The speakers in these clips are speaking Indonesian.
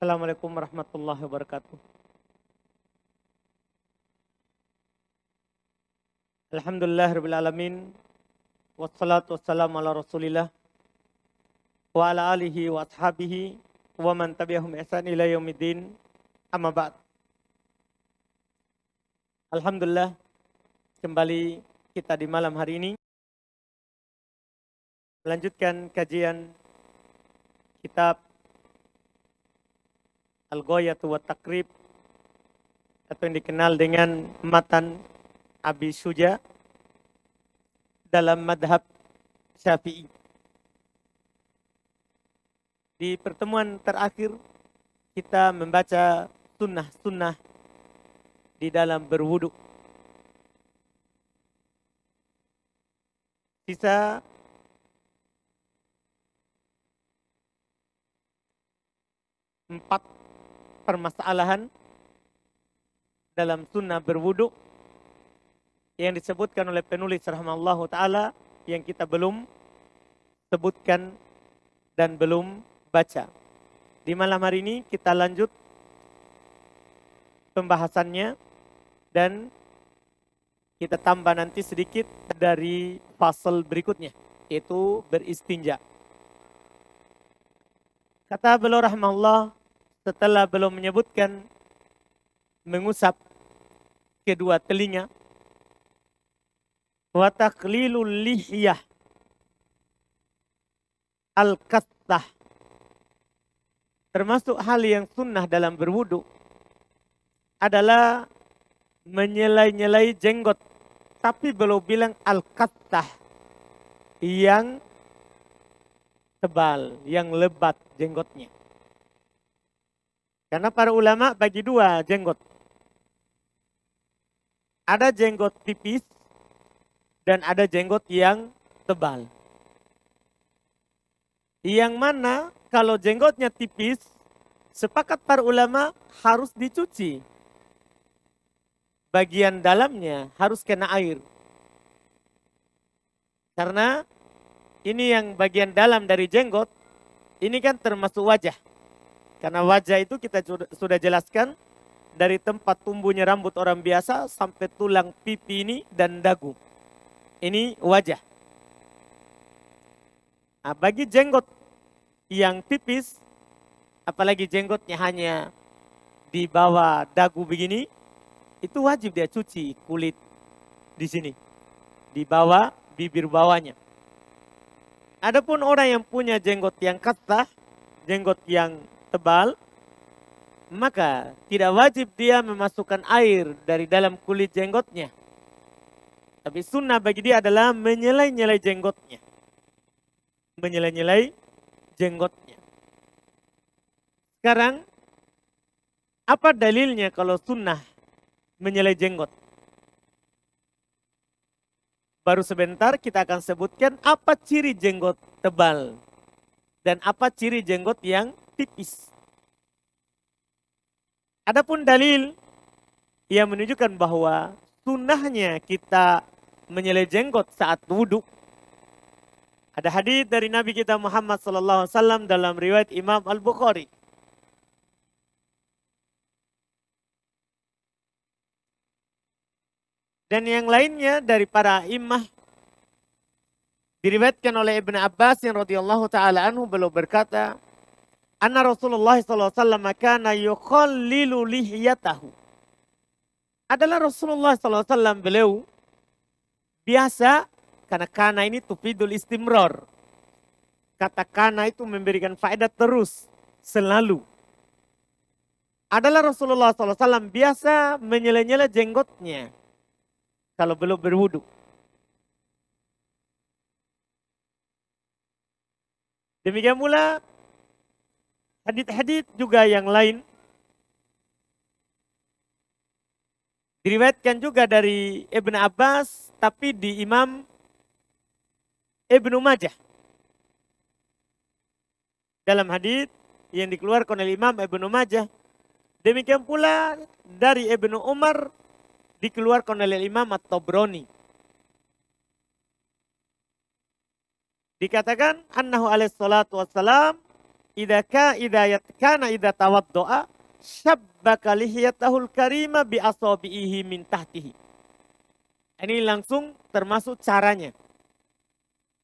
Assalamualaikum warahmatullahi wabarakatuh. Alhamdulillahirabbil alamin. Wassalatu wassalamu ala Rasulillah wa ala alihi wa ashabihi wa man tabi'ahum ihsan ila yaumiddin. Amma ba'd. Alhamdulillah, kembali kita di malam hari ini melanjutkan kajian kitab Al-Ghayatu wa Taqrib atau yang dikenal dengan Matan Abi Syuja dalam madhab Syafi'i. Di pertemuan terakhir kita membaca sunnah-sunnah di dalam berwudu. Sisa empat permasalahan dalam sunnah berwudu yang disebutkan oleh penulis rahimahullahu ta'ala yang kita belum sebutkan dan belum baca. Di malam hari ini kita lanjut pembahasannya dan kita tambah nanti sedikit dari fasal berikutnya, yaitu beristinja. Kata beliau rahimahullah, setelah beliau menyebutkan mengusap kedua telinga, wa taqlilul lihyah al-qattah, termasuk hal yang sunnah dalam berwudu adalah menyelai-nyelai jenggot, tapi beliau bilang al-qattah, yang tebal, yang lebat jenggotnya. Karena para ulama bagi dua jenggot. Ada jenggot tipis dan ada jenggot yang tebal. Yang mana kalau jenggotnya tipis, sepakat para ulama harus dicuci. Bagian dalamnya harus kena air. Karena ini yang bagian dalam dari jenggot, ini kan termasuk wajah. Karena wajah itu kita sudah jelaskan dari tempat tumbuhnya rambut orang biasa sampai tulang pipi ini dan dagu. Ini wajah. Nah, bagi jenggot yang tipis, apalagi jenggotnya hanya di bawah dagu begini, itu wajib dia cuci kulit di sini, di bawah bibir bawahnya. Adapun orang yang punya jenggot yang qattah, jenggot yang tebal, maka tidak wajib dia memasukkan air dari dalam kulit jenggotnya. Tapi sunnah bagi dia adalah menyelai-nyelai jenggotnya. Menyelai-nyelai jenggotnya. Sekarang, apa dalilnya kalau sunnah menyelai jenggot? Baru sebentar kita akan sebutkan apa ciri jenggot tebal dan apa ciri jenggot yang tipis. Adapun dalil yang menunjukkan bahwa sunnahnya kita menyelai jenggot saat wudhu. Ada hadis dari Nabi kita Muhammad SAW dalam riwayat Imam Al-Bukhari. Dan yang lainnya dari para imam diriwayatkan oleh Ibnu Abbas yang radhiyallahu taala anhu, beliau berkata, anna Rasulullah sallallahu alaihi wasallam kana yukhallilu lihyatahu. Adalah Rasulullah sallallahu alaihi wasallam beliau biasa, karena kana ini tufidul istimrar. Kata kana itu memberikan faedah terus, selalu. Adalah Rasulullah sallallahu alaihi wasallam biasa menyela-nyela jenggotnya kalau belum berwudu. Demikian pula hadits-hadits juga yang lain diriwayatkan juga dari Ibnu Abbas, tapi di Imam Ibnu Majah. Dalam hadits yang dikeluarkan oleh Imam Ibnu Majah. Demikian pula dari Ibnu Umar dikeluarkan oleh Imam At-Tabrani. Dikatakan annahu alaihi salatu wassalam idza tawaddoa syabbaka lihiyatahul karima bi asabihi min tahtihi. Ini langsung termasuk caranya.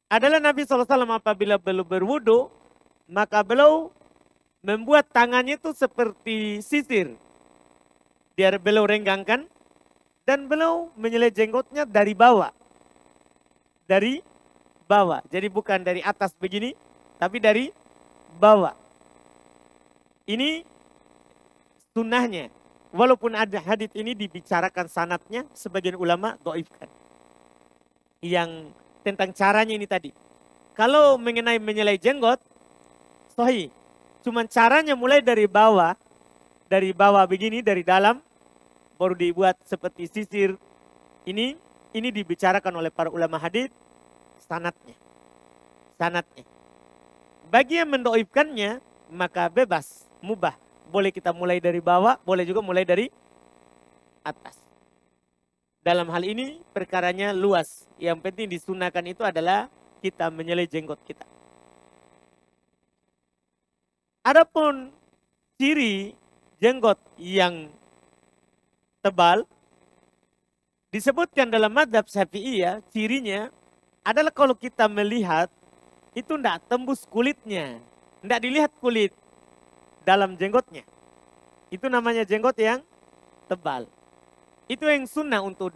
Adalah Nabi SAW apabila beliau berwudu, maka beliau membuat tangannya itu seperti sisir. Biar beliau renggangkan dan beliau menyelai jenggotnya dari bawah. Dari bawah. Jadi bukan dari atas begini, tapi dari bawah. Ini sunnahnya. Walaupun ada hadits ini dibicarakan sanatnya, sebagian ulama dhaifkan. Yang tentang caranya ini tadi. Kalau mengenai menyelai jenggot, sahih. Cuman caranya mulai dari bawah begini, dari dalam, baru dibuat seperti sisir. Ini dibicarakan oleh para ulama hadits, sanatnya. Bagi yang mendoibkannya, maka bebas, mubah. Boleh kita mulai dari bawah, boleh juga mulai dari atas. Dalam hal ini perkaranya luas. Yang penting disunahkan itu adalah kita menyelai jenggot kita. Adapun ciri jenggot yang tebal, disebutkan dalam mazhab Syafi'iyah, cirinya adalah kalau kita melihat, itu tidak tembus kulitnya. Tidak dilihat kulit dalam jenggotnya. Itu namanya jenggot yang tebal. Itu yang sunnah untuk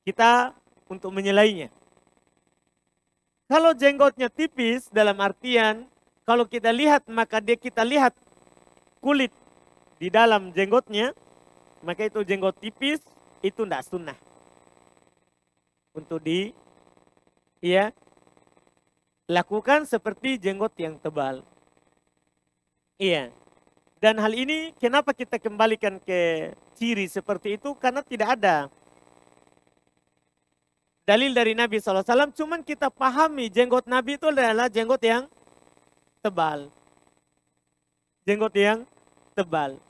kita untuk menyelainya. Kalau jenggotnya tipis dalam artian, kalau kita lihat maka kita lihat kulit di dalam jenggotnya, maka itu jenggot tipis, itu tidak sunnah. Untuk lakukan seperti jenggot yang tebal. Iya. Dan hal ini kenapa kita kembalikan ke ciri seperti itu? Karena tidak ada dalil dari Nabi SAW. Cuman kita pahami jenggot Nabi itu adalah jenggot yang tebal. Jenggot yang tebal.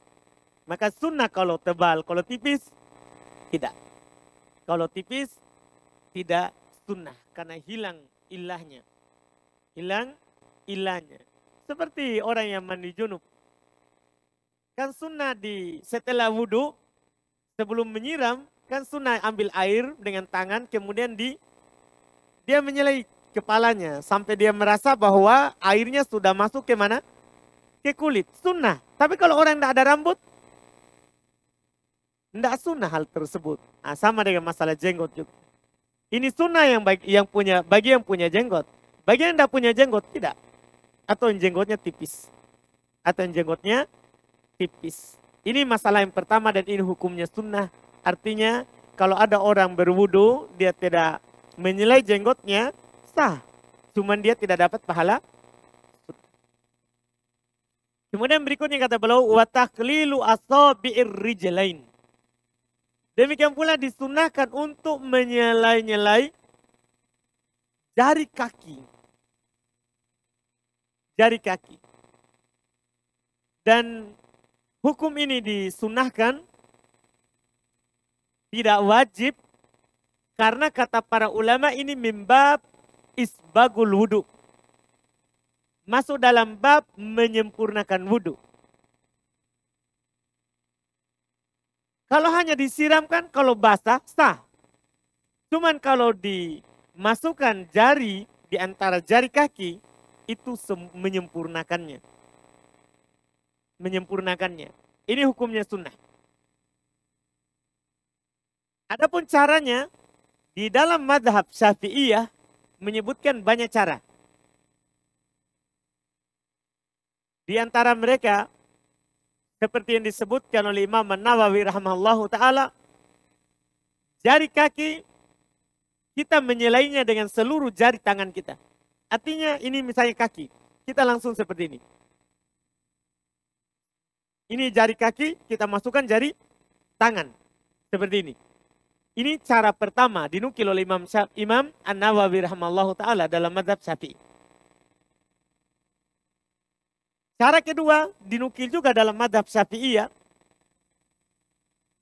Maka sunnah kalau tebal, kalau tipis tidak. Kalau tipis tidak sunnah karena hilang ilahnya. Hilang ilahnya. Seperti orang yang mandi junub. Kan sunnah setelah wudhu, sebelum menyiram, kan sunnah ambil air dengan tangan, kemudian dia menyelai kepalanya. Sampai dia merasa bahwa airnya sudah masuk ke mana? Ke kulit. Sunnah. Tapi kalau orang tidak ada rambut, tidak sunnah hal tersebut. Nah, sama dengan masalah jenggot juga. Ini sunnah bagi yang punya jenggot. Bagi yang tidak punya jenggot, tidak. Atau yang jenggotnya tipis. Ini masalah yang pertama dan ini hukumnya sunnah. Artinya kalau ada orang berwudu, dia tidak menyelai jenggotnya, sah. Cuman dia tidak dapat pahala. Kemudian berikutnya kata beliau, wa takhlilu asabi'ir rijlain. Demikian pula disunahkan untuk menyelai-nyelai jari kaki. Dan hukum ini disunahkan, tidak wajib, karena kata para ulama ini mimbab isbagul wudu. Masuk dalam bab menyempurnakan wudu. Kalau hanya disiramkan, kalau basah, sah. Cuman kalau dimasukkan jari di antara jari kaki, itu menyempurnakannya. Ini hukumnya sunnah. Adapun caranya, di dalam mazhab Syafi'iyah menyebutkan banyak cara. Di antara mereka, seperti yang disebutkan oleh Imam An-Nawawi rahimahullahu ta'ala, jari kaki kita menyelainya dengan seluruh jari tangan kita. Artinya ini misalnya kaki, kita langsung seperti ini. Ini jari kaki, kita masukkan jari tangan. Seperti ini. Ini cara pertama dinukil oleh Imam An-Nawawi rahimahullahu ta'ala dalam mazhab Syafi'i. Cara kedua dinukil juga dalam mazhab Syafi'iyah.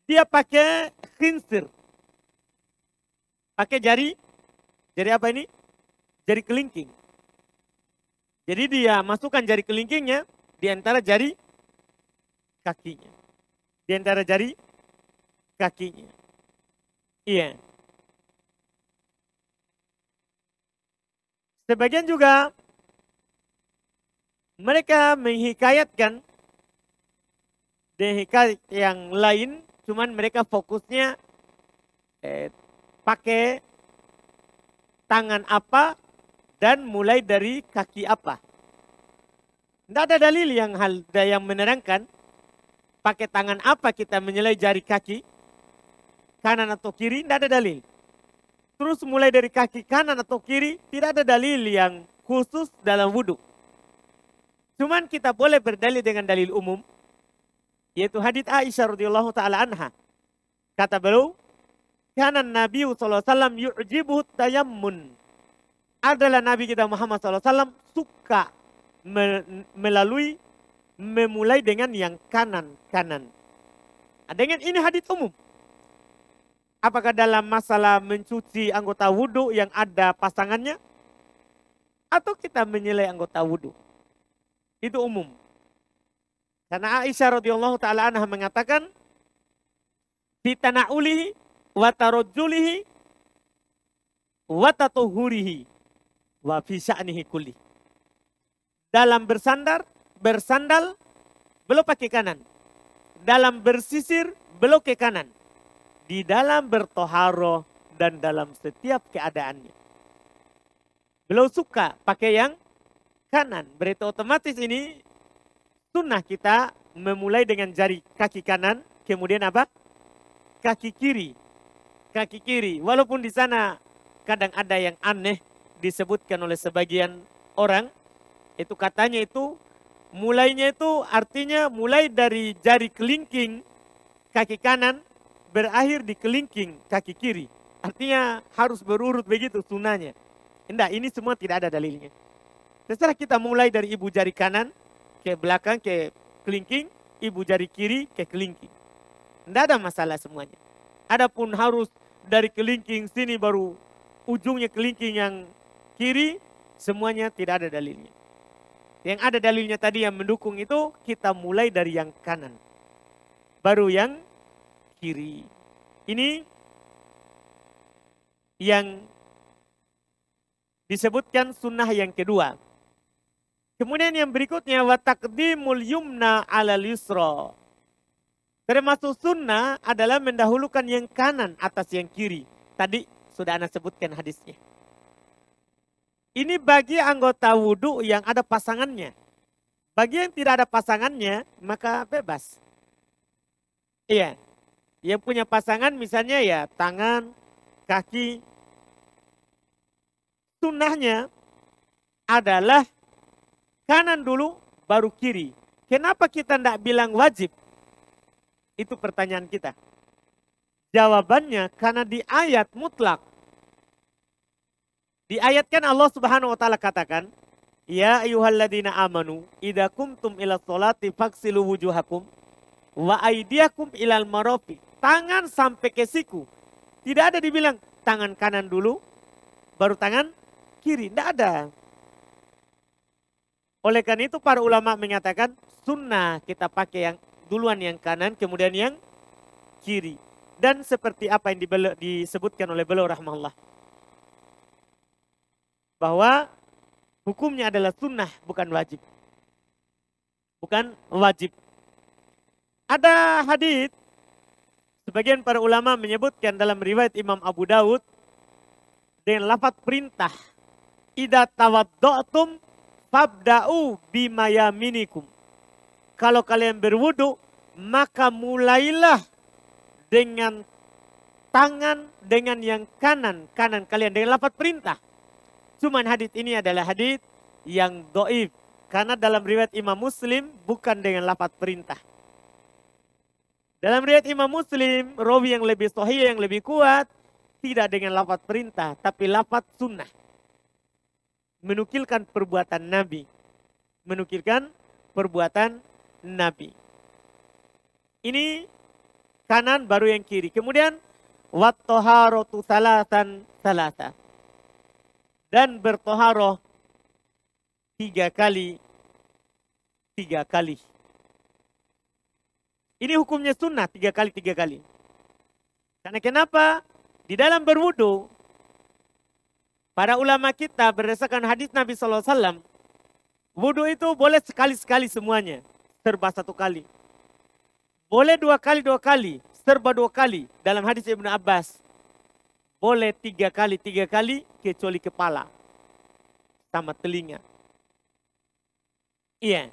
Dia pakai khinsir. Pakai jari apa ini? Jari kelingking. Jadi dia masukkan jari kelingkingnya di antara jari kakinya. Di antara jari kakinya. Iya. Sebagian juga mereka menghikayatkan di hikayat yang lain, cuman mereka fokusnya pakai tangan apa dan mulai dari kaki apa. Tidak ada dalil yang menerangkan pakai tangan apa kita menyelai jari kaki, kanan atau kiri, tidak ada dalil. Terus mulai dari kaki kanan atau kiri, tidak ada dalil yang khusus dalam wudhu. Cuman kita boleh berdalil dengan dalil umum, yaitu hadits Aisyah radhiyallahu taala anha. Kata beliau, "Kana Nabi sallallahu alaihi wasallam yu'jibuhu tayammun." Adalah Nabi kita Muhammad sallallahu alaihi wasallam suka memulai dengan yang kanan-kanan. Dengan ini hadits umum. Apakah dalam masalah mencuci anggota wudhu yang ada pasangannya? Atau kita menyelai anggota wudhu? Itu umum. Karena Aisyah radhiyallahu taala anha mengatakan, "Fi tana'ulihi wa tarajjulihi wa tatuhurihi wa fi sya'nihi kulli." Dalam bersandal, belok pakai kanan. Dalam bersisir, belok ke kanan. Di dalam bertoharo dan dalam setiap keadaannya. Beliau suka pakai yang kanan. Berarti otomatis ini sunnah kita memulai dengan jari kaki kanan. Kemudian apa? Kaki kiri. Kaki kiri. Walaupun di sana kadang ada yang aneh disebutkan oleh sebagian orang. Itu katanya itu mulainya itu artinya mulai dari jari kelingking kaki kanan. Berakhir di kelingking kaki kiri. Artinya harus berurut begitu sunnahnya. Enggak, ini semua tidak ada dalilnya. Terserah kita mulai dari ibu jari kanan ke belakang ke kelingking, ibu jari kiri ke kelingking. Enggak ada masalah semuanya. Adapun harus dari kelingking sini baru ujungnya kelingking yang kiri, semuanya tidak ada dalilnya. Yang ada dalilnya tadi yang mendukung itu kita mulai dari yang kanan. Baru yang kiri. Ini yang disebutkan sunnah yang kedua. Kemudian yang berikutnya wa taqdimul yumna 'alal yusra. Termasuk sunnah adalah mendahulukan yang kanan atas yang kiri. Tadi sudah Anda sebutkan hadisnya. Ini bagi anggota wudhu yang ada pasangannya. Bagi yang tidak ada pasangannya, maka bebas. Iya. Yang punya pasangan misalnya ya tangan, kaki. Sunnahnya adalah kanan dulu baru kiri. Kenapa kita tidak bilang wajib? Itu pertanyaan kita. Jawabannya karena di ayat mutlak. Di ayat kan Allah Subhanahu wa taala katakan, "Ya ayyuhalladzina amanu idza qumtum ila sholati faghsilu wujuhakum wa aydiyakum ilal marafiq." Tangan sampai ke siku. Tidak ada dibilang tangan kanan dulu, baru tangan kiri. Tidak ada. Oleh karena itu para ulama mengatakan sunnah kita pakai yang duluan yang kanan, kemudian yang kiri. Dan seperti apa yang disebutkan oleh beliau rahimahullah. Bahwa hukumnya adalah sunnah, bukan wajib. Bukan wajib. Ada hadits. Sebagian para ulama menyebutkan dalam riwayat Imam Abu Daud dengan lafaz perintah, "Idza tawadda'tum fabda'u bima yaminikum." Kalau kalian berwudu, maka mulailah dengan tangan dengan yang kanan kalian dengan lafaz perintah. Cuman hadits ini adalah hadits yang dhaif karena dalam riwayat Imam Muslim bukan dengan lafaz perintah. Dalam riwayat Imam Muslim, rawi yang lebih sahih, yang lebih kuat, tidak dengan lafaz perintah, tapi lafaz sunnah. Menukilkan perbuatan Nabi. Menukilkan perbuatan Nabi. Ini kanan baru yang kiri. Kemudian, wat-toharotu salatan salata. Dan bertoharoh 3 kali, 3 kali. Ini hukumnya sunnah 3 kali, 3 kali. Karena kenapa? Di dalam berwudu, para ulama kita berdasarkan hadis Nabi SAW, wudu itu boleh sekali-sekali semuanya, serba 1 kali. Boleh 2 kali, 2 kali, serba 2 kali. Dalam hadis Ibnu Abbas, boleh 3 kali, 3 kali, kecuali kepala sama telinga. Iya.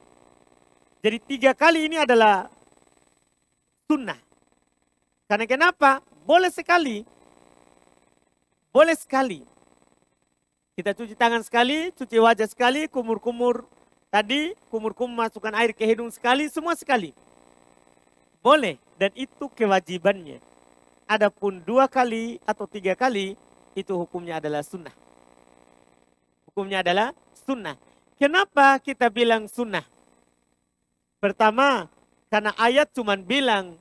Jadi 3 kali ini adalah sunnah. Karena kenapa? Boleh sekali. Boleh sekali. Kita cuci tangan sekali, cuci wajah sekali, kumur-kumur tadi, kumur-kumur masukkan air ke hidung sekali, semua sekali. Boleh, dan itu kewajibannya. Adapun 2 kali atau 3 kali, itu hukumnya adalah sunnah. Hukumnya adalah sunnah. Kenapa kita bilang sunnah? Pertama, karena ayat cuma bilang,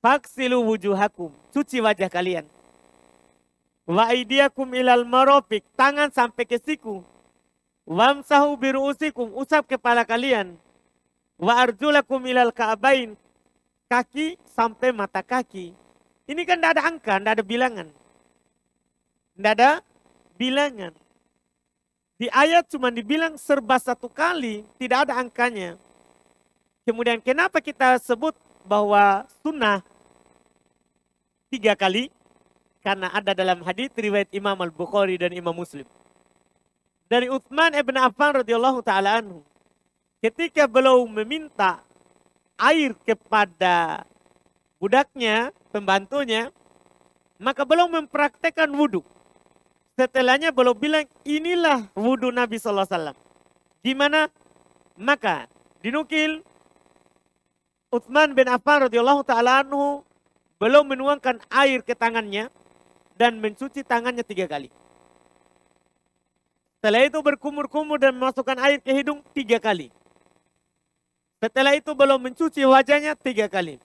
faksilu wujuhakum, cuci wajah kalian. Wa aidiakum ilal marofik, tangan sampai ke siku. Wamsahu biru'usikum, usap kepala kalian. Wa arjulakum ilal ka'bain, kaki sampai mata kaki. Ini kan tidak ada angka, tidak ada bilangan. Tidak ada bilangan. Di ayat cuma dibilang serba 1 kali, tidak ada angkanya. Kemudian kenapa kita sebut bahwa sunnah 3 kali? Karena ada dalam hadis riwayat Imam Al-Bukhari dan Imam Muslim. Dari Utsman ibn Affan radhiyallahu ta'ala anhu. Ketika beliau meminta air kepada budaknya, pembantunya, maka beliau mempraktekkan wudhu. Setelahnya beliau bilang, inilah wudhu Nabi SAW. Gimana? Maka dinukil Utsman bin Affan radhiyallahu ta'ala anhu belum menuangkan air ke tangannya dan mencuci tangannya 3 kali. Setelah itu berkumur-kumur dan memasukkan air ke hidung 3 kali. Setelah itu belum mencuci wajahnya 3 kali.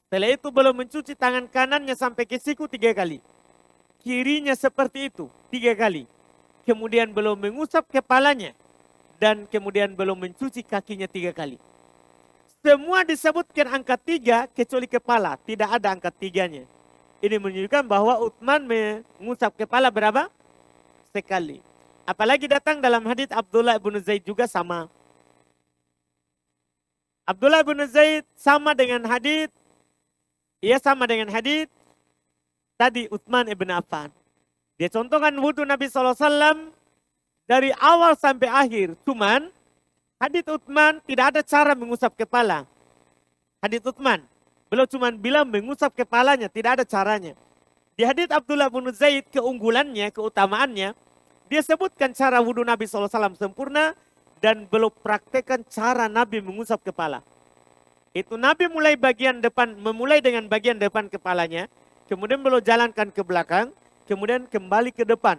Setelah itu belum mencuci tangan kanannya sampai ke siku 3 kali. Kirinya seperti itu 3 kali. Kemudian belum mengusap kepalanya dan kemudian belum mencuci kakinya 3 kali. Semua disebutkan angka 3 kecuali kepala. Tidak ada angka 3-nya. Ini menunjukkan bahwa Utsman mengusap kepala berapa? Sekali. Apalagi datang dalam hadis Abdullah bin Zaid juga sama. Abdullah bin Zaid sama dengan hadis. Ia sama dengan hadis tadi Utsman ibn Affan. Dia contohkan wudhu Nabi SAW dari awal sampai akhir. Cuman hadits Utsman tidak ada cara mengusap kepala. Hadits Utsman, beliau cuma bilang mengusap kepalanya, tidak ada caranya. Di hadits Abdullah bin Zaid, keunggulannya, keutamaannya, dia sebutkan cara wudhu Nabi SAW sempurna dan beliau praktekkan cara Nabi mengusap kepala. Itu Nabi memulai dengan bagian depan kepalanya, kemudian beliau jalankan ke belakang, kemudian kembali ke depan.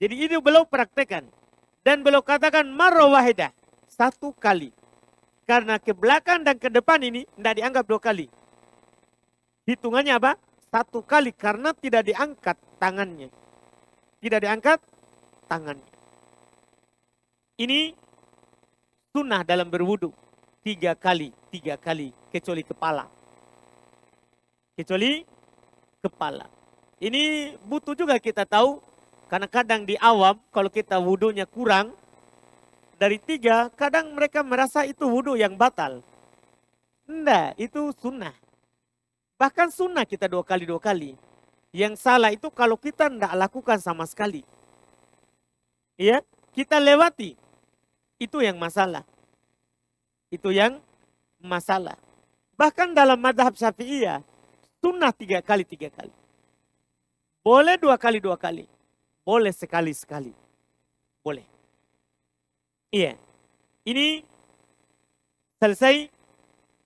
Jadi ini beliau praktekkan. Dan beliau katakan marra wahidah, 1 kali. Karena ke belakang dan ke depan ini tidak dianggap 2 kali. Hitungannya apa? 1 kali karena tidak diangkat tangannya. Tidak diangkat tangannya. Ini sunnah dalam berwudu. 3 kali, 3 kali. Kecuali kepala. Kecuali kepala. Ini butuh juga kita tahu. Karena kadang di awam kalau kita wudunya kurang dari 3, kadang mereka merasa itu wudu yang batal. Enggak, itu sunnah. Bahkan sunnah kita 2 kali, 2 kali. Yang salah itu kalau kita enggak lakukan sama sekali. Ya, kita lewati. Itu yang masalah. Itu yang masalah. Bahkan dalam mazhab Syafi'iyah, sunnah 3 kali, 3 kali. Boleh 2 kali, 2 kali. Boleh sekali-sekali. Boleh. Iya. Ini selesai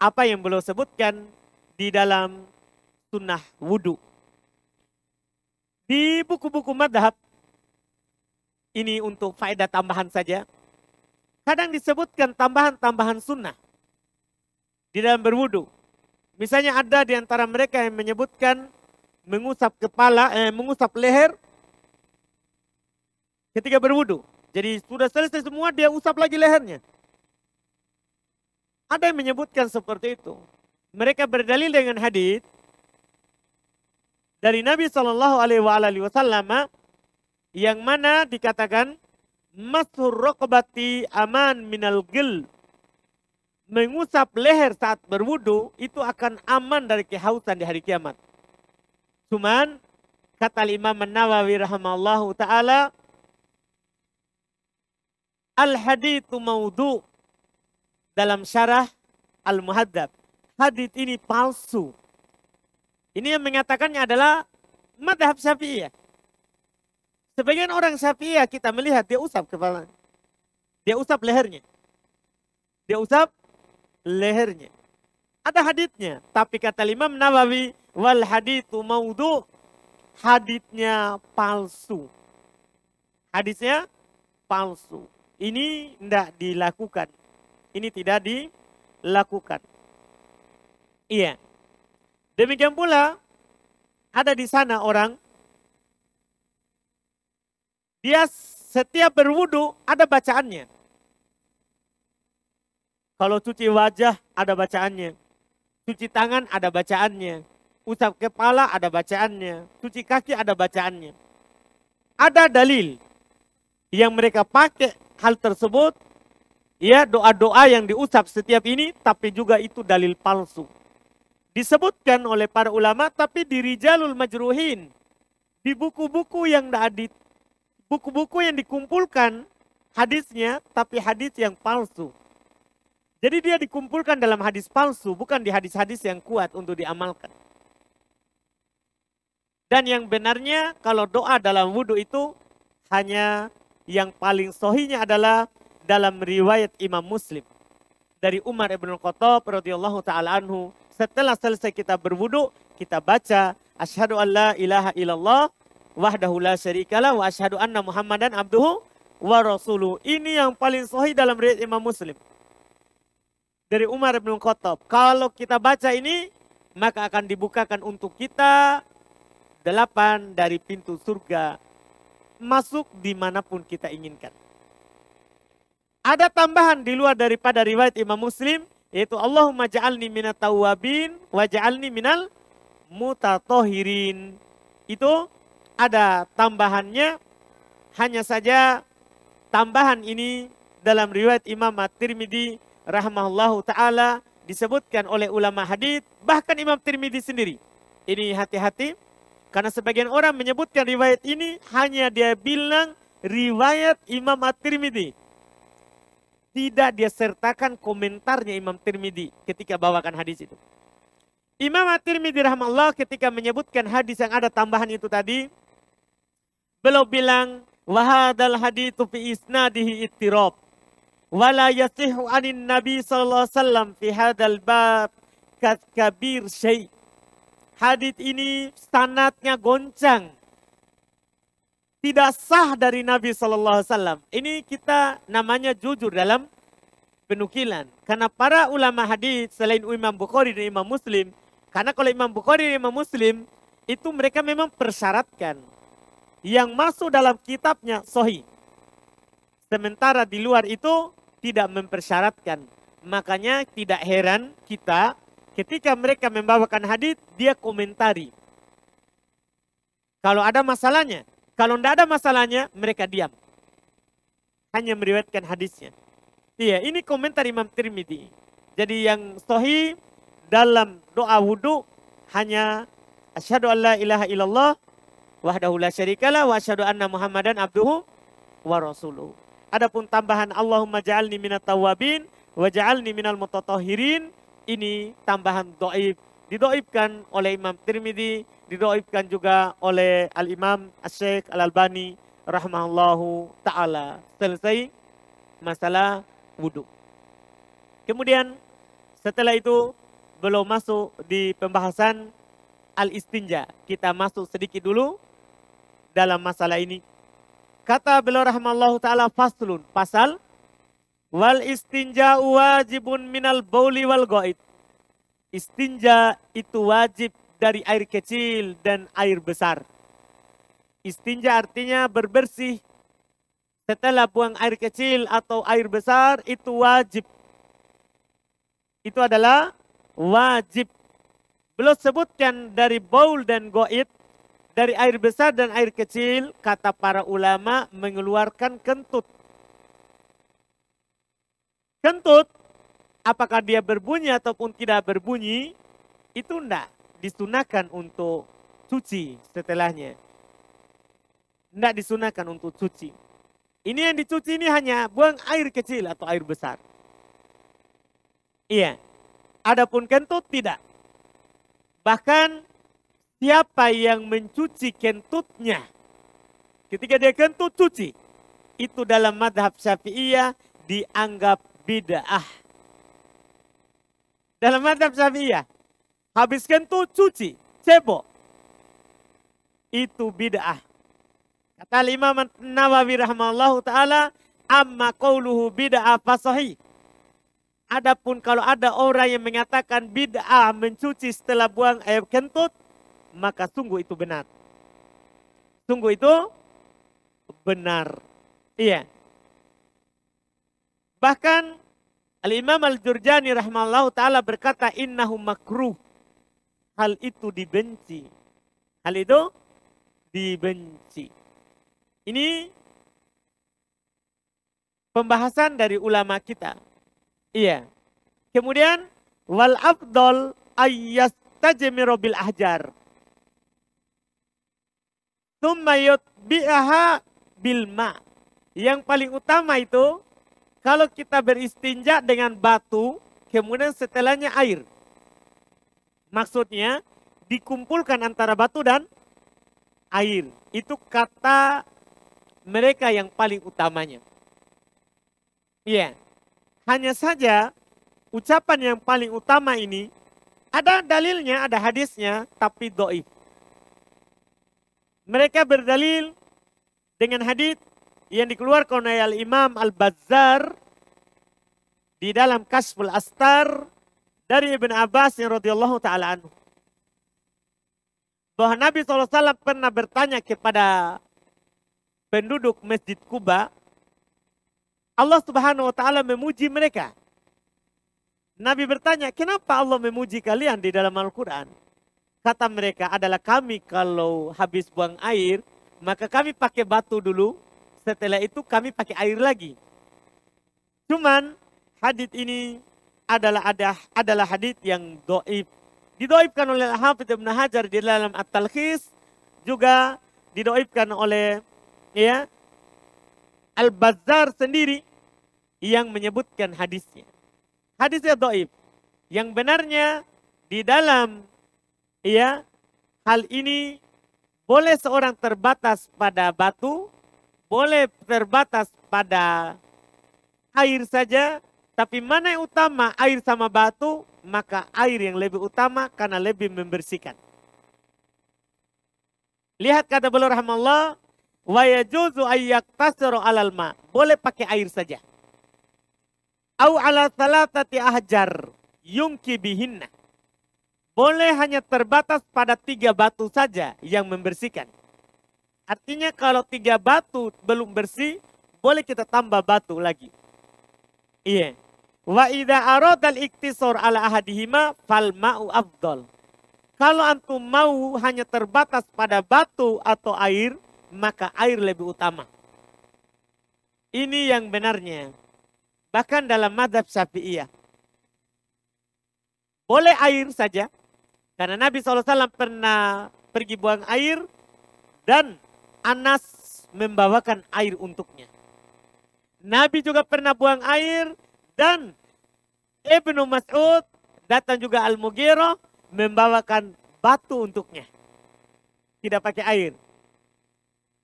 apa yang beliau sebutkan di dalam sunnah wudhu. Di buku-buku madhab, ini untuk faedah tambahan saja. Kadang disebutkan tambahan-tambahan sunnah di dalam berwudhu. Misalnya ada di antara mereka yang menyebutkan mengusap kepala, mengusap leher ketika berwudu. Jadi sudah selesai semua, dia usap lagi lehernya. Ada yang menyebutkan seperti itu. Mereka berdalil dengan hadis dari Nabi Shallallahu Alaihi Wasallam yang mana dikatakan masur rokbati aman minal gil, mengusap leher saat berwudu itu akan aman dari kehausan di hari kiamat. Cuman kata Imam Nawawi rahimallahu taala, al haditsu maudhu, dalam syarah Al-Muhadzab, hadits ini palsu. Ini yang mengatakannya adalah madhab Syafi'iyah. Sebagian orang Syafi'iyah kita melihat dia usap kepala, dia usap lehernya, dia usap lehernya. Ada haditsnya, tapi kata Imam Nawawi, wal haditsu maudhu, haditsnya palsu. Haditsnya palsu. Ini tidak dilakukan. Ini tidak dilakukan. Iya. Demikian pula ada di sana orang, dia setiap berwudu ada bacaannya. Kalau cuci wajah ada bacaannya. Cuci tangan ada bacaannya. Usap kepala ada bacaannya. Cuci kaki ada bacaannya. Ada dalil yang mereka pakai hal tersebut. Ya, doa-doa yang diusap setiap ini, tapi juga itu dalil palsu. Disebutkan oleh para ulama, tapi di Rijalul Majruhin. Di buku-buku yang buku-buku yang dikumpulkan hadisnya, tapi hadis yang palsu. Jadi dia dikumpulkan dalam hadis palsu, bukan di hadis-hadis yang kuat untuk diamalkan. Dan yang benarnya, kalau doa dalam wudhu itu, hanya yang paling sahihnya adalah dalam riwayat Imam Muslim dari Umar ibn Khattab radhiyallahu taala anhu, setelah selesai kita berwudu, kita baca asyhadu an la ilaha illallah wahdahu la syarikalah wa asyhadu anna Muhammadan abduhu wa rasuluh. Ini yang paling sahih dalam riwayat Imam Muslim dari Umar ibn Khattab. Kalau kita baca ini, maka akan dibukakan untuk kita 8 dari pintu surga, masuk dimanapun kita inginkan. Ada tambahan di luar daripada riwayat Imam Muslim, yaitu Allahumma ja'alni minat tawwabin wa ja'alni minal mutatahhirin. Itu ada tambahannya, hanya saja tambahan ini dalam riwayat Imam At-Tirmidzi rahimahullahu ta'ala disebutkan oleh ulama hadis, bahkan Imam Tirmidzi sendiri. Ini hati-hati, karena sebagian orang menyebutkan riwayat ini hanya dia bilang riwayat Imam At-Tirmidzi. Tidak dia sertakan komentarnya Imam Tirmidzi ketika bawakan hadis itu. Imam At-Tirmidzi rahimahullah ketika menyebutkan hadis yang ada tambahan itu tadi, beliau bilang, wahadal haditsu fi isnadihi ittirab wala yasihu anin nabi sallallahu alaihi wasallam fi hadal bab kabir syai'. Hadis ini sanadnya goncang, tidak sah dari Nabi Sallallahu Alaihi Wasallam. Ini kita namanya jujur dalam penukilan. Karena para ulama hadis selain Imam Bukhari dan Imam Muslim, karena kalau Imam Bukhari dan Imam Muslim itu mereka memang persyaratkan yang masuk dalam kitabnya sahih. Sementara di luar itu tidak mempersyaratkan. Makanya tidak heran kita ketika mereka membawakan hadis dia komentari. Kalau ada masalahnya. Kalau tidak ada masalahnya, mereka diam. Hanya meriwayatkan hadisnya. Iya, ini komentar Imam Tirmidzi. Jadi yang sahih dalam doa wudu hanya asyhadu an la ilaha illallah wahdahu la syarikalah wa asyhadu anna Muhammadan abduhu wa rasuluh. Adapun tambahan Allahumma ja'alni minat tawwabin wa ja'alni minal mutatahhirin, ini tambahan dhaif. Didoibkan oleh Imam Tirmidzi, didoibkan juga oleh Al-Imam Asy-Syaikh Al-Albani rahimahullahu ta'ala. Selesai masalah wudhu. Kemudian setelah itu belum masuk di pembahasan al-istinja. Kita masuk sedikit dulu dalam masalah ini. Kata beliau rahimahullahu ta'ala faslun, pasal wal istinja wajibun minal bauli wal ghaid. Istinja itu wajib dari air kecil dan air besar. Istinja artinya berbersih setelah buang air kecil atau air besar itu wajib. Itu adalah wajib. Belum sebutkan dari baul dan goit, dari air besar dan air kecil, kata para ulama mengeluarkan kentut. Kentut, apakah dia berbunyi ataupun tidak berbunyi, itu tidak disunahkan untuk cuci setelahnya. Tidak disunahkan untuk cuci. Ini yang dicuci ini hanya buang air kecil atau air besar. Iya. Adapun kentut tidak. Bahkan siapa yang mencuci kentutnya, ketika dia kentut cuci, itu dalam madhab Syafi'iyah dianggap bid'ah. Dalam madhab Syafi'iyah, habis kentut cuci, cebok, itu bid'ah. Kata Imam Nawawi rahimahullahu ta'ala, amma qauluhu bid'ah fasahih. Adapun kalau ada orang yang mengatakan bid'ah mencuci setelah buang air kentut, maka sungguh itu benar. Sungguh itu benar. Iya. Bahkan Al-Imam Al-Jurjani rahimahullahu ta'ala berkata, innahu makruh. Hal itu dibenci. Hal itu dibenci. Ini pembahasan dari ulama kita. Iya. Kemudian wal afdal ayyastajmiru bil ahjar. Tsumma yutbi'aha bil ma. Yang paling utama itu kalau kita beristinja dengan batu, kemudian setelahnya air. Maksudnya dikumpulkan antara batu dan air. Itu kata mereka yang paling utamanya. Iya. Hanya saja ucapan yang paling utama ini ada dalilnya, ada hadisnya, tapi doif. Mereka berdalil dengan hadis yang dikeluarkan oleh Al-Imam Al-Bazzar di dalam Kashful Astar dari Ibn Abbas yang radhiyallahu ta'ala anhu. Bahwa Nabi SAW pernah bertanya kepada penduduk Masjid Kuba, Allah Subhanahu wa ta'ala memuji mereka. Nabi bertanya, kenapa Allah memuji kalian di dalam Al-Quran? Kata mereka adalah kami kalau habis buang air, maka kami pakai batu dulu, setelah itu kami pakai air lagi. Cuman hadits ini adalah hadits yang doib. Didoibkan oleh Al-Hafidz Ibn Hajar di dalam At-Talkhis, juga didoibkan oleh Al-Bazzar sendiri yang menyebutkan hadisnya. Hadisnya doib. Yang benarnya di dalam hal ini boleh seorang terbatas pada batu, boleh terbatas pada air saja, tapi mana yang utama air sama batu, maka air yang lebih utama karena lebih membersihkan. Lihat kata beliau rahimahullah, wa yajuzu ayyaqtasiru 'alal ma. Boleh pakai air saja. Au 'ala salatati ahjar yungki bihinna. Boleh hanya terbatas pada 3 batu saja yang membersihkan. Artinya kalau 3 batu belum bersih, boleh kita tambah batu lagi. Iya. Wa idza aradal iktisar 'ala ahadihima fal ma'u afdal. Kalau antum mau hanya terbatas pada batu atau air, maka air lebih utama. Ini yang benarnya. Bahkan dalam mazhab Syafi'iyah. Boleh air saja. Karena Nabi SAW pernah pergi buang air. Dan Anas membawakan air untuknya. Nabi juga pernah buang air. Dan Ibnu Mas'ud datang juga Al-Mughirah membawakan batu untuknya. Tidak pakai air.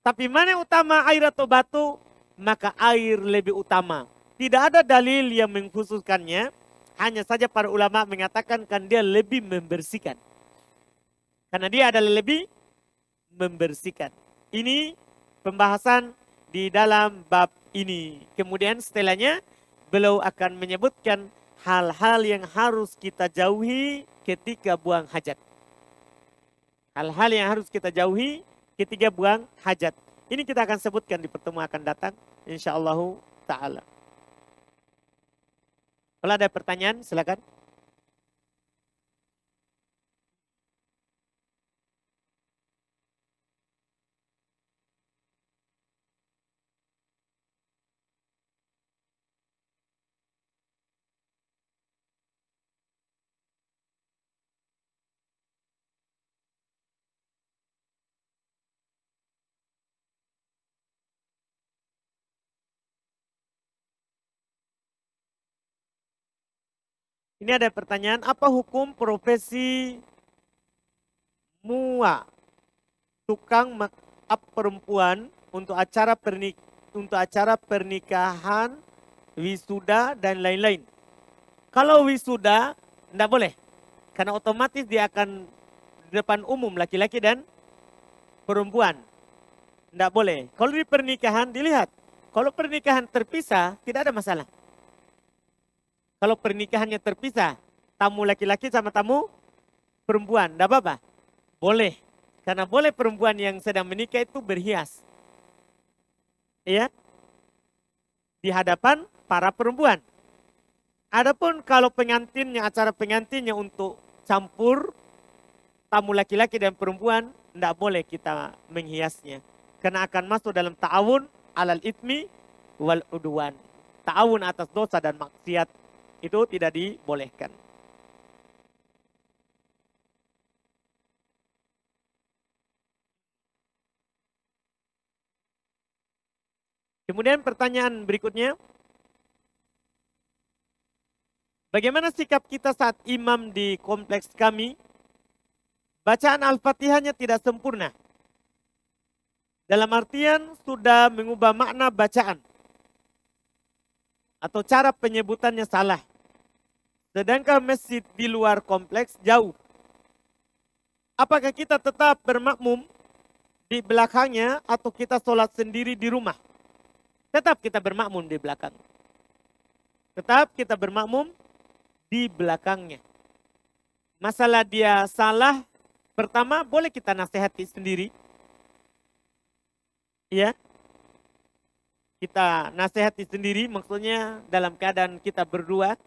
Tapi mana yang utama, air atau batu? Maka air lebih utama. Tidak ada dalil yang mengkhususkannya. Hanya saja para ulama mengatakan kan dia lebih membersihkan. Karena dia adalah lebih membersihkan. Ini pembahasan di dalam bab ini. Kemudian setelahnya beliau akan menyebutkan hal-hal yang harus kita jauhi ketika buang hajat. Hal-hal yang harus kita jauhi ketika buang hajat. Ini kita akan sebutkan di pertemuan akan datang. Insyaallah ta'ala. Kalau ada pertanyaan silakan. Ini ada pertanyaan, apa hukum profesi mua, tukang make up perempuan untuk acara pernikahan, wisuda dan lain-lain. Kalau wisuda tidak boleh, karena otomatis dia akan di depan umum laki-laki dan perempuan. Tidak boleh. Kalau di pernikahan dilihat, kalau pernikahan terpisah tidak ada masalah. Kalau pernikahannya terpisah, tamu laki-laki sama tamu perempuan, tidak apa-apa. Boleh. Karena boleh perempuan yang sedang menikah itu berhias. Iya. Di hadapan para perempuan. Adapun kalau pengantinnya, acara pengantinnya untuk campur tamu laki-laki dan perempuan, tidak boleh kita menghiasnya. Karena akan masuk dalam ta'awun alal ithmi wal udwan. Ta'awun atas dosa dan maksiat. Itu tidak dibolehkan. Kemudian pertanyaan berikutnya. Bagaimana sikap kita saat imam di kompleks kami? Bacaan Al-Fatihahnya tidak sempurna. Dalam artian sudah mengubah makna bacaan. Atau cara penyebutannya salah. Sedangkan masjid di luar kompleks jauh. Apakah kita tetap bermakmum di belakangnya atau kita sholat sendiri di rumah? Tetap kita bermakmum di belakang. Tetap kita bermakmum di belakangnya. Masalah dia salah, pertama boleh kita nasihati sendiri. Ya. Kita nasihati sendiri, maksudnya dalam keadaan kita berdua.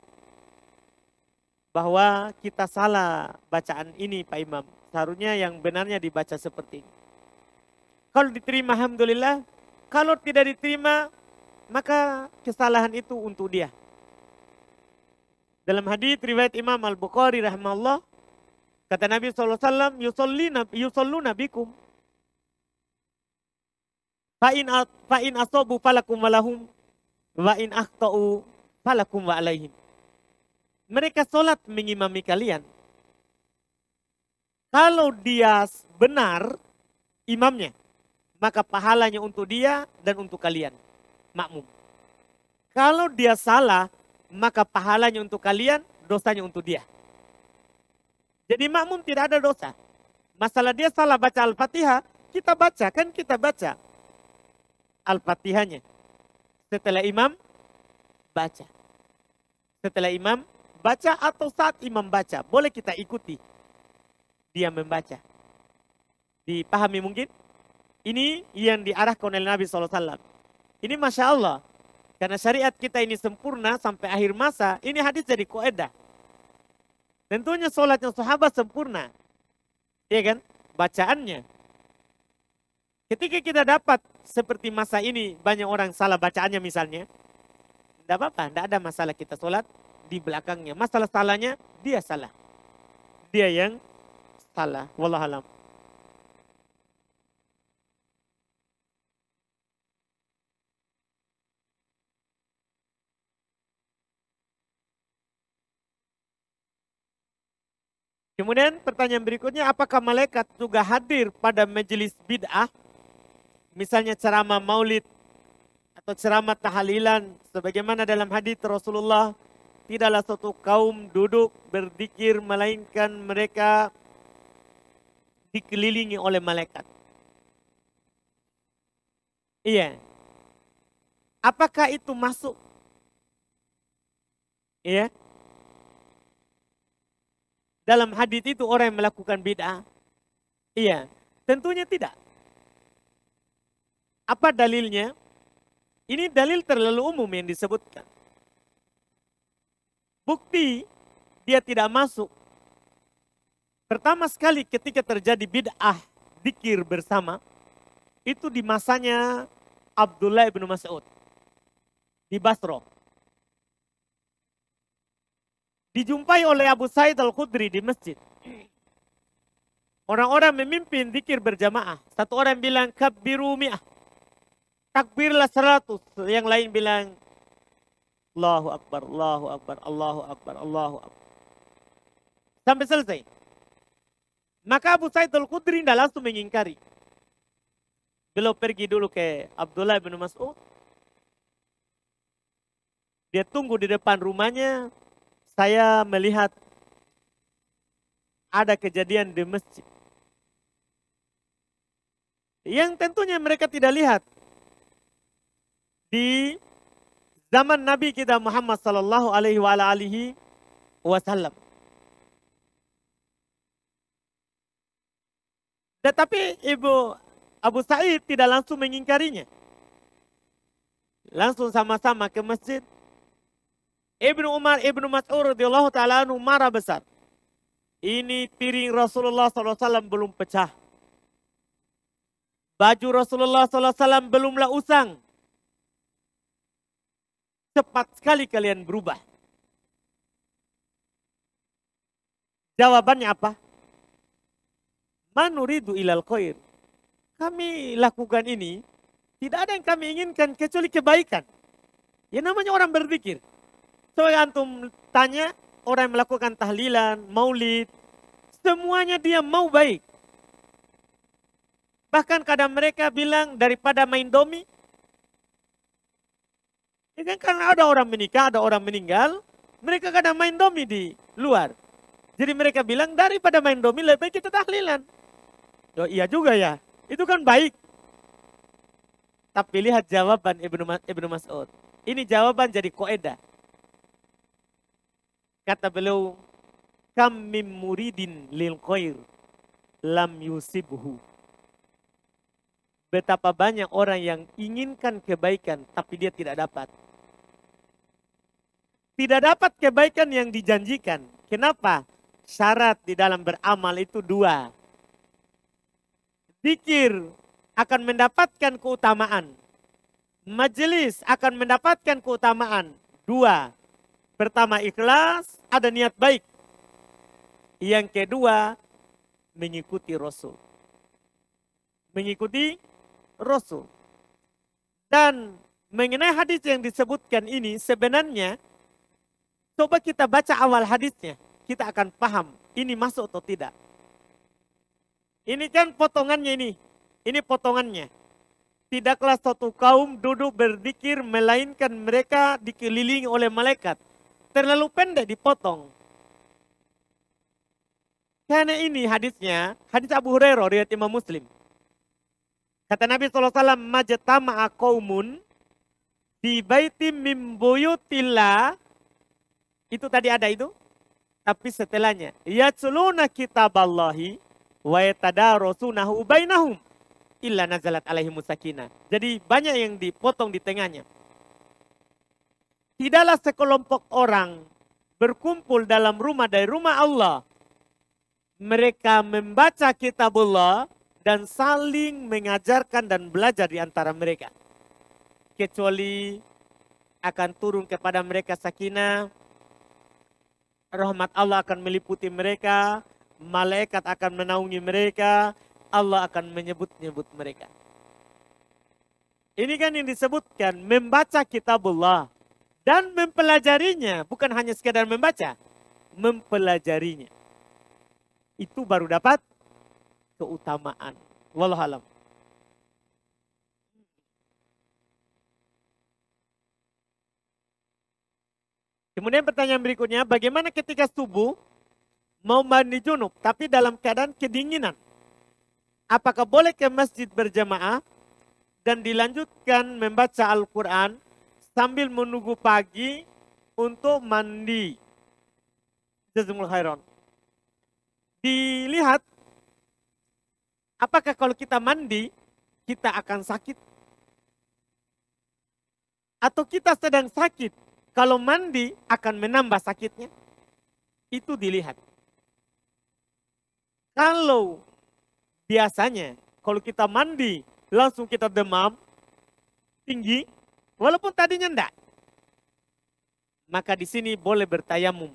Bahwa kita salah bacaan ini Pak Imam. Seharusnya yang benarnya dibaca seperti ini. Kalau diterima alhamdulillah. Kalau tidak diterima maka kesalahan itu untuk dia. Dalam hadis riwayat Imam Al-Bukhari rahimahullah. Kata Nabi SAW, yusalluna bikum. Fa'in asobu falakum walahum. Wa'in akhta'u falakum wa alaihim. Mereka sholat mengimami kalian. Kalau dia benar imamnya, maka pahalanya untuk dia dan untuk kalian. Makmum. Kalau dia salah, maka pahalanya untuk kalian, dosanya untuk dia. Jadi makmum tidak ada dosa. Masalah dia salah baca Al-Fatihah, kita baca, kan kita baca Al-Fatihahnya. Setelah imam, baca. Setelah imam, baca atau saat imam baca, boleh kita ikuti. Dia membaca. Dipahami mungkin? Ini yang diarahkan oleh Nabi SAW. Ini Masya Allah. Karena syariat kita ini sempurna sampai akhir masa, ini hadis jadi kaidah. Tentunya sholatnya sahabat sempurna. Iya kan? Bacaannya. Ketika kita dapat seperti masa ini, banyak orang salah bacaannya misalnya. Tidak apa-apa, tidak ada masalah kita sholat di belakangnya. Masalah salahnya, dia salah. Dia yang salah. Wallahualam. Kemudian pertanyaan berikutnya, apakah malaikat juga hadir pada majelis bid'ah? Misalnya ceramah maulid atau ceramah tahlilan. Sebagaimana dalam hadis Rasulullah, tidaklah suatu kaum duduk berzikir melainkan mereka dikelilingi oleh malaikat. Iya. Apakah itu masuk? Iya. Dalam hadis itu orang yang melakukan bid'ah? Iya. Tentunya tidak. Apa dalilnya? Ini dalil terlalu umum yang disebutkan. Bukti dia tidak masuk. Pertama sekali ketika terjadi bid'ah zikir bersama, itu di masanya Abdullah bin Mas'ud di Basra. Dijumpai oleh Abu Sa'id Al-Khudri di masjid. Orang-orang memimpin zikir berjamaah. Satu orang bilang kabbiru mi'ah. Takbirlah 100. Yang lain bilang Allahu Akbar, Allahu Akbar, Allahu Akbar, Allahu Akbar. Sampai selesai. Maka Abu Sa'id Al-Khudri tidak langsung mengingkari. Beliau pergi dulu ke Abdullah bin Mas'ud. Dia tunggu di depan rumahnya. Saya melihat ada kejadian di masjid. Yang tentunya mereka tidak lihat. Di zaman Nabi kita Muhammad sallallahu alaihi wasallam. Tetapi Ibu Abu Sa'id tidak langsung mengingkarinya. Langsung sama-sama ke masjid. Ibnu Umar, Ibnu Mas'ud radhiyallahu ta'ala anhu marah besar. Ini piring Rasulullah SAW belum pecah. Baju Rasulullah SAW belumlah usang. Cepat sekali kalian berubah. Jawabannya apa? Manuridu ilal khair. Kami lakukan ini, tidak ada yang kami inginkan kecuali kebaikan. Ya namanya orang berzikir. Coba antum tanya orang yang melakukan tahlilan, maulid, semuanya dia mau baik. Bahkan kadang mereka bilang daripada main domi. Ya kan karena ada orang menikah, ada orang meninggal, mereka kadang main domi di luar. Jadi mereka bilang daripada main domi lebih baik kita tahlilan. Oh iya juga ya, itu kan baik. Tapi lihat jawaban Ibnu Mas'ud. Ini jawaban jadi koedah. Kata beliau, kam mim muridin lil khair lam yusibhu. Betapa banyak orang yang inginkan kebaikan tapi dia tidak dapat. Tidak dapat kebaikan yang dijanjikan. Kenapa? Syarat di dalam beramal itu 2. Zikir akan mendapatkan keutamaan. Majelis akan mendapatkan keutamaan. 2. Pertama ikhlas, ada niat baik. Yang kedua, mengikuti Rasul. Mengikuti Rasul. Dan mengenai hadis yang disebutkan ini sebenarnya, coba kita baca awal hadisnya. Kita akan paham ini masuk atau tidak. Ini kan potongannya ini. Ini potongannya. Tidaklah suatu kaum duduk berzikir melainkan mereka dikelilingi oleh malaikat. Terlalu pendek dipotong. Karena ini hadisnya, hadis Abu Hurairah riwayat Imam Muslim. Kata Nabi SAW, majtama'a qaumun di baitim min buyutillah. Itu tadi ada itu. Tapi setelahnya, yatsuluna kitaballahi wa yatadarasunahu bainahum illa nazalat alaihimus sakinah. Jadi banyak yang dipotong di tengahnya. Tidaklah sekelompok orang berkumpul dalam rumah dari rumah Allah. Mereka membaca kitabullah dan saling mengajarkan dan belajar di antara mereka. Kecuali akan turun kepada mereka sakinah. Rahmat Allah akan meliputi mereka. Malaikat akan menaungi mereka. Allah akan menyebut-nyebut mereka. Ini kan yang disebutkan membaca kitabullah. Dan mempelajarinya, bukan hanya sekadar membaca, mempelajarinya. Itu baru dapat keutamaan. Wallahu alam. Kemudian pertanyaan berikutnya, bagaimana ketika subuh mau mandi junub, tapi dalam keadaan kedinginan? Apakah boleh ke masjid berjamaah dan dilanjutkan membaca Al-Quran sambil menunggu pagi untuk mandi? Jazakumullah khairan. Dilihat, apakah kalau kita mandi, kita akan sakit? atau kita sedang sakit, kalau mandi akan menambah sakitnya? Itu dilihat. Kalau biasanya, kalau kita mandi, langsung kita demam, tinggi, walaupun tadinya enggak, maka di sini boleh bertayamum.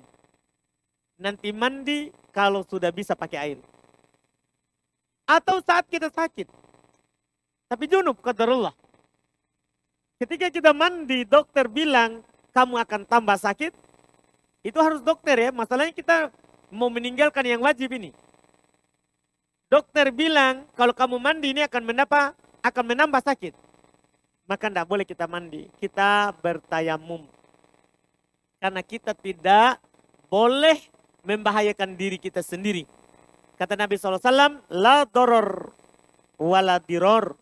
Nanti mandi kalau sudah bisa pakai air. Atau saat kita sakit, tapi junub qadarullah. Ketika kita mandi, dokter bilang kamu akan tambah sakit, itu harus dokter ya. Masalahnya kita mau meninggalkan yang wajib ini. Dokter bilang kalau kamu mandi ini akan menambah sakit. Maka tidak boleh kita mandi. Kita bertayamum. Karena kita tidak boleh membahayakan diri kita sendiri. Kata Nabi SAW, la doror wala diror.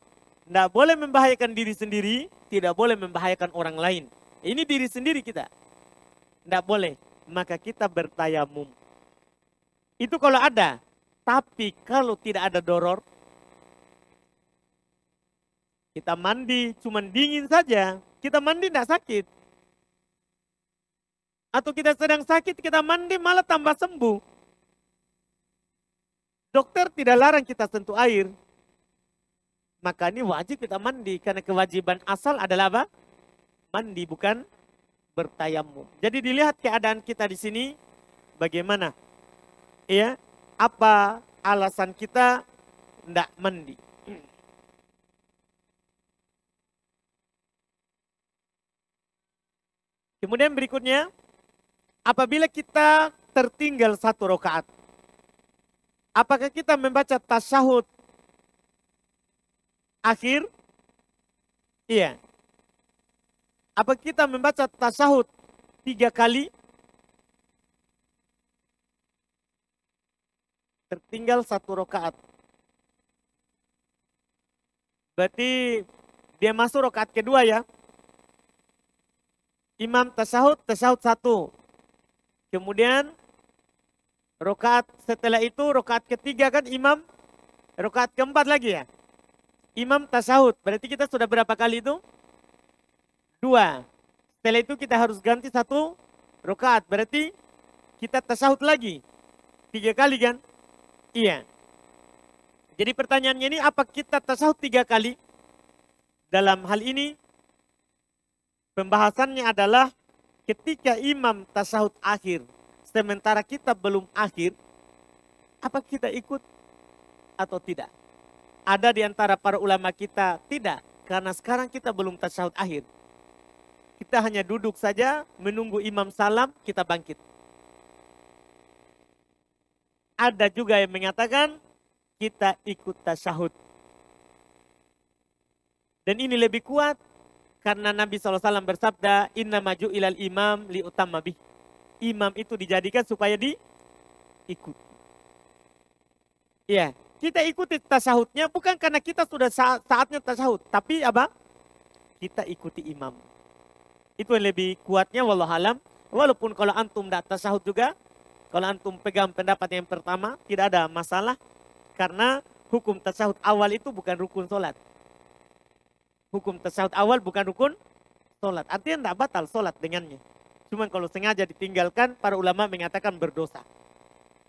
Tidak boleh membahayakan diri sendiri, tidak boleh membahayakan orang lain. Ini diri sendiri kita. Tidak boleh. Maka kita bertayamum. Itu kalau ada. Tapi kalau tidak ada doror, kita mandi cuman dingin saja. Kita mandi tidak sakit. Atau kita sedang sakit, kita mandi malah tambah sembuh. Dokter tidak larang kita sentuh air. Maka ini wajib kita mandi. Karena kewajiban asal adalah apa? Mandi, bukan bertayamum. Jadi dilihat keadaan kita di sini bagaimana. Ya, apa alasan kita tidak mandi. Kemudian berikutnya, apabila kita tertinggal 1 rakaat, apakah kita membaca tasyahud akhir? Iya. Apa kita membaca tasyahud 3 kali? Tertinggal 1 rakaat. Berarti dia masuk rakaat kedua ya. Imam tasyahud 1. Kemudian rakaat setelah itu rakaat ketiga kan imam rakaat keempat lagi ya. Imam tasyahud. Berarti kita sudah berapa kali itu? 2. Setelah itu kita harus ganti 1 rakaat. Berarti kita tasyahud lagi 3 kali kan? Iya. Jadi pertanyaannya ini, apa kita tasyahud 3 kali? Dalam hal ini pembahasannya adalah ketika imam tasyahud akhir, sementara kita belum akhir, apa kita ikut atau tidak? Ada di antara para ulama kita tidak, karena sekarang kita belum tasyahud akhir. Kita hanya duduk saja menunggu imam salam, kita bangkit. Ada juga yang mengatakan kita ikut tasyahud. Dan ini lebih kuat karena Nabi SAW bersabda, inna maju ilal imam li utamma bih. Imam itu dijadikan supaya diikut. Ya, kita ikuti tasyahudnya bukan karena kita sudah saatnya tasyahud, tapi apa? Kita ikuti imam. Itu yang lebih kuatnya wallahualam. Walaupun kalau antum tidak tasyahud juga, kalau antum pegang pendapat yang pertama, tidak ada masalah. Karena hukum tasyahud awal itu bukan rukun sholat. Hukum tasyahud awal bukan rukun sholat. Artinya tidak batal sholat dengannya. Cuman kalau sengaja ditinggalkan, para ulama mengatakan berdosa.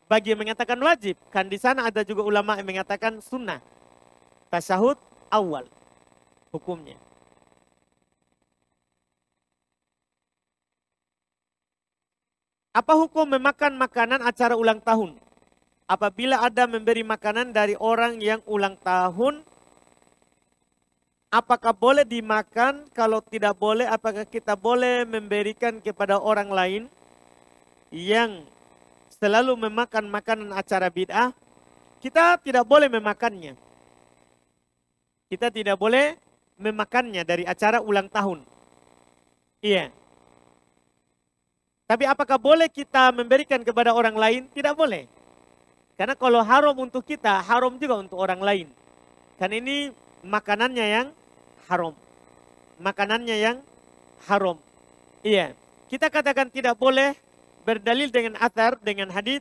Bagi yang mengatakan wajib, kan di sana ada juga ulama yang mengatakan sunnah. Tasyahud awal hukumnya. Apa hukum memakan makanan acara ulang tahun? Apabila ada memberi makanan dari orang yang ulang tahun, apakah boleh dimakan? Kalau tidak boleh, apakah kita boleh memberikan kepada orang lain yang selalu memakan makanan acara bid'ah? Kita tidak boleh memakannya. Kita tidak boleh memakannya dari acara ulang tahun. Iya. Tapi apakah boleh kita memberikan kepada orang lain? Tidak boleh. Karena kalau haram untuk kita, haram juga untuk orang lain. Karena ini makanannya yang haram. Makanannya yang haram. Iya. Kita katakan tidak boleh berdalil dengan athar, dengan hadis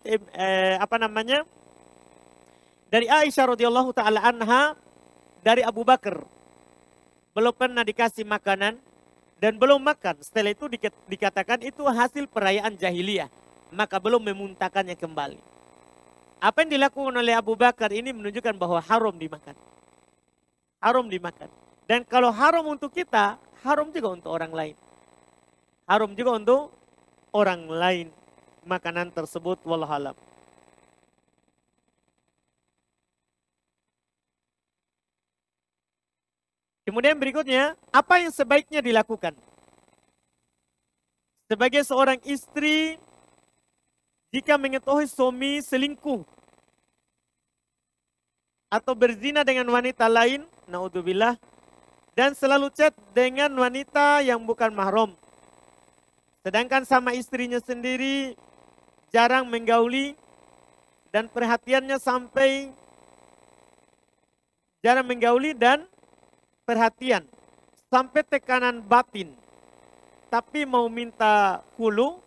dari Aisyah radhiyallahu taala anha dari Abu Bakar. Belum pernah dikasih makanan dan belum makan. Setelah itu dikatakan itu hasil perayaan jahiliyah. Maka belum memuntahkannya kembali. Apa yang dilakukan oleh Abu Bakar ini menunjukkan bahwa haram dimakan. Haram dimakan. Dan kalau haram untuk kita, haram juga untuk orang lain. Haram juga untuk orang lain makanan tersebut, wallahualam. Kemudian berikutnya, apa yang sebaiknya dilakukan? Sebagai seorang istri, jika mengetahui suami selingkuh atau berzina dengan wanita lain, naudzubillah, dan selalu chat dengan wanita yang bukan mahram, sedangkan sama istrinya sendiri jarang menggauli dan perhatiannya sampai jarang menggauli dan perhatian sampai tekanan batin, tapi mau minta hulu,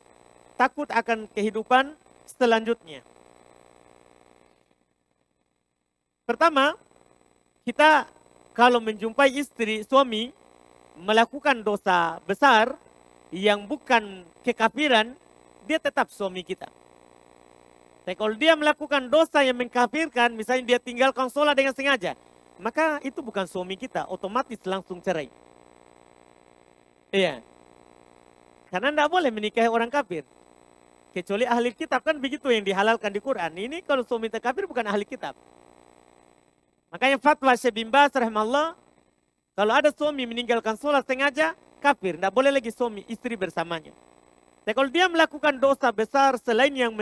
takut akan kehidupan selanjutnya. Pertama, kita kalau menjumpai istri suami melakukan dosa besar yang bukan kekafiran, dia tetap suami kita. Tapi kalau dia melakukan dosa yang mengkafirkan, misalnya dia tinggalkan sholat dengan sengaja, maka itu bukan suami kita, otomatis langsung cerai. Iya. Karena tidak boleh menikahi orang kafir. Kecuali ahli kitab, kan begitu yang dihalalkan di Quran. Ini kalau suami kafir bukan ahli kitab. Makanya fatwa Syekh bin Baz rahimahullah, kalau ada suami meninggalkan sholat sengaja, kafir. Tidak boleh lagi suami istri bersamanya. Tapi kalau dia melakukan dosa besar selain yang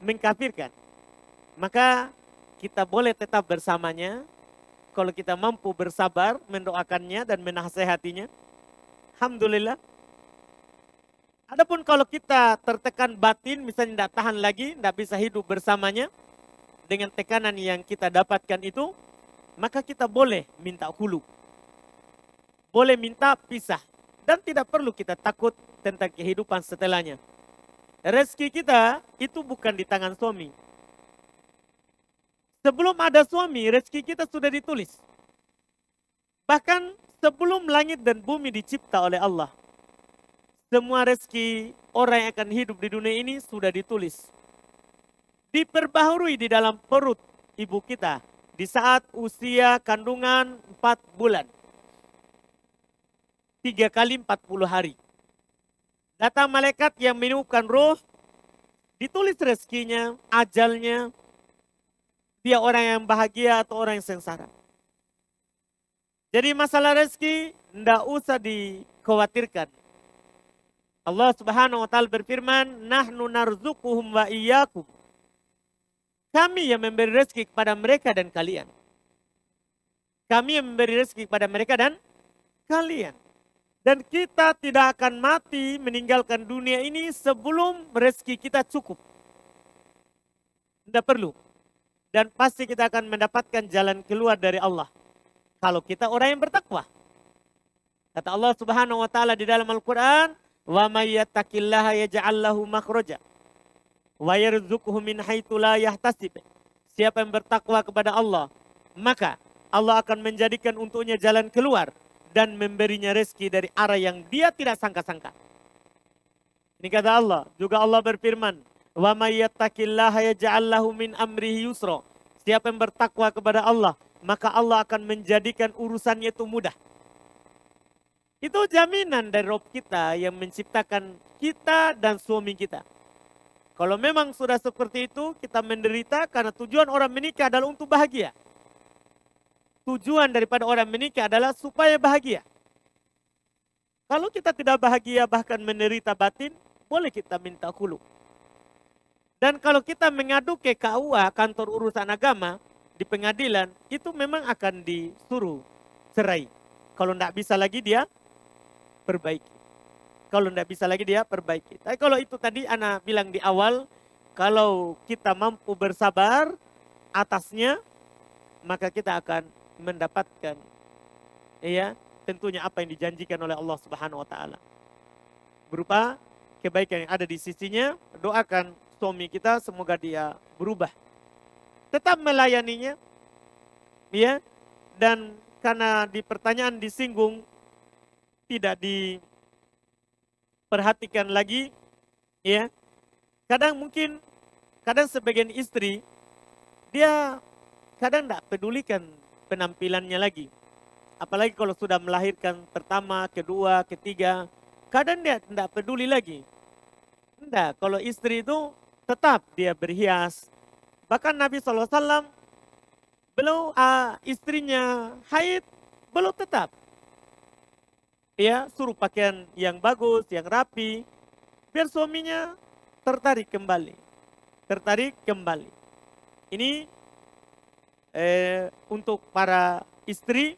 mengkafirkan, maka kita boleh tetap bersamanya kalau kita mampu bersabar, mendoakannya dan menasehatinya. Alhamdulillah. Adapun kalau kita tertekan batin, misalnya tidak tahan lagi, tidak bisa hidup bersamanya dengan tekanan yang kita dapatkan itu, maka kita boleh minta hulu. Boleh minta pisah. Dan tidak perlu kita takut tentang kehidupan setelahnya. Rezeki kita itu bukan di tangan suami. Sebelum ada suami, rezeki kita sudah ditulis. Bahkan sebelum langit dan bumi dicipta oleh Allah, semua rezeki orang yang akan hidup di dunia ini sudah ditulis. Diperbaharui di dalam perut ibu kita di saat usia kandungan 4 bulan. 3 kali 40 hari. Datang malaikat yang meniupkan roh, ditulis rezekinya, ajalnya, dia orang yang bahagia atau orang yang sengsara. Jadi masalah rezeki tidak usah dikhawatirkan. Allah Subhanahu wa taala berfirman, "Nahnu narzuquhum wa iyyakum." Kami yang memberi rezeki kepada mereka dan kalian. Kami yang memberi rezeki kepada mereka dan kalian. Dan kita tidak akan mati meninggalkan dunia ini sebelum rezeki kita cukup. Tidak perlu. Dan pasti kita akan mendapatkan jalan keluar dari Allah. Kalau kita orang yang bertakwa. Kata Allah Subhanahu wa taala di dalam Al-Qur'an, "Wa may yattaqillaha yaj'al lahu makhraja wa yarzuqhu min haitsu la yahtasib." Siapa yang bertakwa kepada Allah, maka Allah akan menjadikan untuknya jalan keluar dan memberinya rezeki dari arah yang dia tidak sangka-sangka. Ini kata Allah. Juga Allah berfirman, "Wa may yattaqillaha yaj'al lahu min amrihi yusra." Siapa yang bertakwa kepada Allah, maka Allah akan menjadikan urusannya itu mudah. Itu jaminan dari Rabb kita yang menciptakan kita dan suami kita. Kalau memang sudah seperti itu, kita menderita karena tujuan orang menikah adalah untuk bahagia. Tujuan daripada orang menikah adalah supaya bahagia. Kalau kita tidak bahagia bahkan menderita batin, boleh kita minta hulu. Dan kalau kita mengadu ke KUA, kantor urusan agama, di pengadilan, itu memang akan disuruh cerai. Kalau tidak bisa lagi dia perbaiki. Kalau tidak bisa lagi dia perbaiki. Tapi kalau itu tadi Ana bilang di awal, kalau kita mampu bersabar atasnya, maka kita akan mendapatkan ya tentunya apa yang dijanjikan oleh Allah Subhanahu wa taala. Berupa kebaikan yang ada di sisinya, doakan suami kita semoga dia berubah. Tetap melayaninya. Ya. Dan karena di pertanyaan disinggung tidak diperhatikan lagi, ya. Kadang sebagian istri dia kadang tidak pedulikan penampilannya lagi. Apalagi kalau sudah melahirkan pertama, kedua, ketiga, kadang dia tidak peduli lagi. Tidak, kalau istri itu tetap dia berhias. Bahkan Nabi SAW belum istrinya haid, belum tetap. Ya, suruh pakaian yang bagus, yang rapi, biar suaminya tertarik kembali. Tertarik kembali. Ini untuk para istri,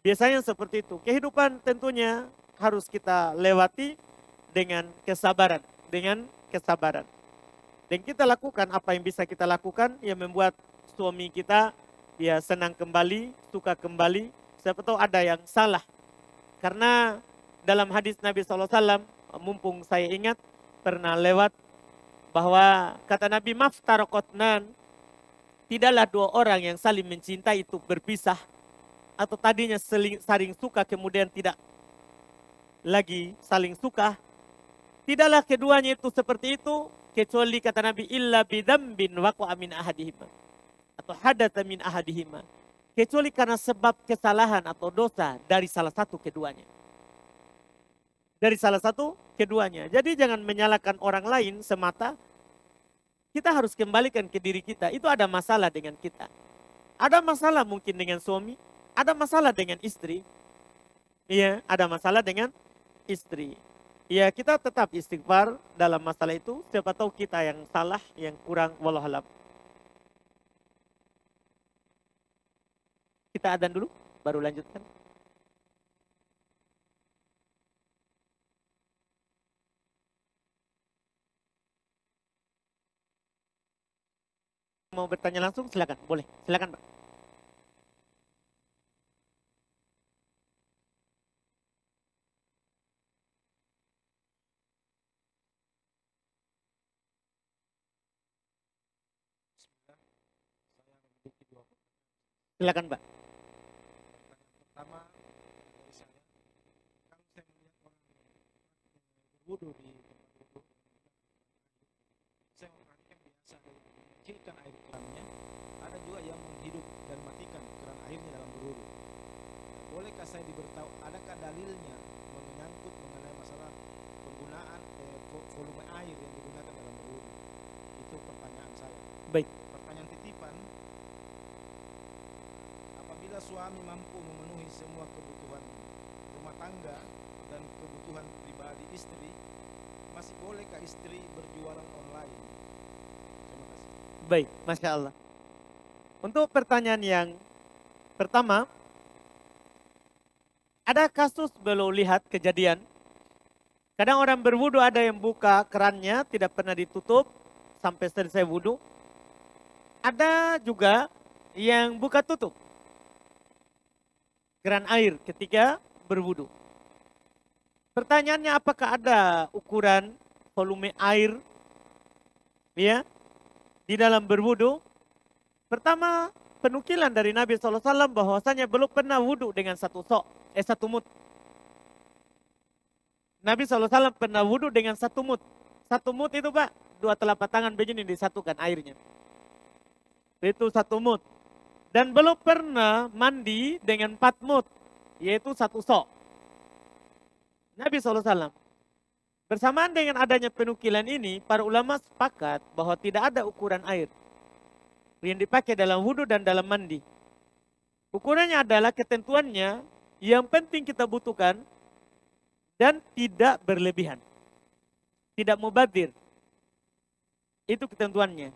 biasanya seperti itu. Kehidupan tentunya harus kita lewati dengan kesabaran. Dengan kesabaran. Dan kita lakukan apa yang bisa kita lakukan yang membuat suami kita ya senang kembali, suka kembali. Siapa tahu ada yang salah. Karena dalam hadis Nabi SAW, mumpung saya ingat pernah lewat bahwa kata Nabi maftaraqatnan, tidaklah dua orang yang saling mencintai itu berpisah atau tadinya saling suka kemudian tidak lagi saling suka. Tidaklah keduanya itu seperti itu kecuali kata Nabi illa bidzambin waqa'a min ahadihima atau hadatsa min ahadihima, kecuali karena sebab kesalahan atau dosa dari salah satu keduanya. Dari salah satu keduanya. Jadi jangan menyalahkan orang lain semata. Kita harus kembalikan ke diri kita. Itu ada masalah dengan kita. Ada masalah mungkin dengan suami, ada masalah dengan istri. Iya, ada masalah dengan istri. Ya kita tetap istighfar dalam masalah itu. Siapa tahu kita yang salah, yang kurang, wallahualam. Kita adzan dulu, baru lanjutkan. Mau bertanya langsung silakan, boleh, silakan Pak. Silakan Pak. Pertama dari saya, kan saya melihat orang berwudu di tempat wudu, saya memperhatikan biasa mengecilkan air kerannya. Ada juga yang menghidup dan matikan keran airnya dalam berwudu. Bolehkah saya diberitahu, adakah dalilnya menyangkut mengenai masalah penggunaan volume air yang digunakan dalam berwudu? Itu pertanyaan saya. Baik. Pertanyaan titipan, apabila suami mampu memenuhi semua kebutuhan rumah tangga dan kebutuhan pribadi istri, masih bolehkah istri berjualan online? Terima kasih. Baik, Masya Allah. Untuk pertanyaan yang pertama, ada kasus belum lihat kejadian. Kadang orang berwudu ada yang buka kerannya tidak pernah ditutup sampai selesai wudu. Ada juga yang buka tutup keran air ketika berwudu. Pertanyaannya apakah ada ukuran volume air ya di dalam berwudu? Pertama, penukilan dari Nabi SAW bahwasanya belum pernah wudu dengan satu mut. Nabi SAW pernah wudu dengan satu mut. Satu mut itu Pak, 2 telapak tangan begini disatukan airnya. Itu satu mut. Dan belum pernah mandi dengan 4 mut, yaitu satu sok. Nabi SAW. Bersamaan dengan adanya penukilan ini, para ulama sepakat bahwa tidak ada ukuran air yang dipakai dalam wudhu dan dalam mandi. Ukurannya adalah ketentuannya yang penting kita butuhkan dan tidak berlebihan. Tidak mubadir. Itu ketentuannya.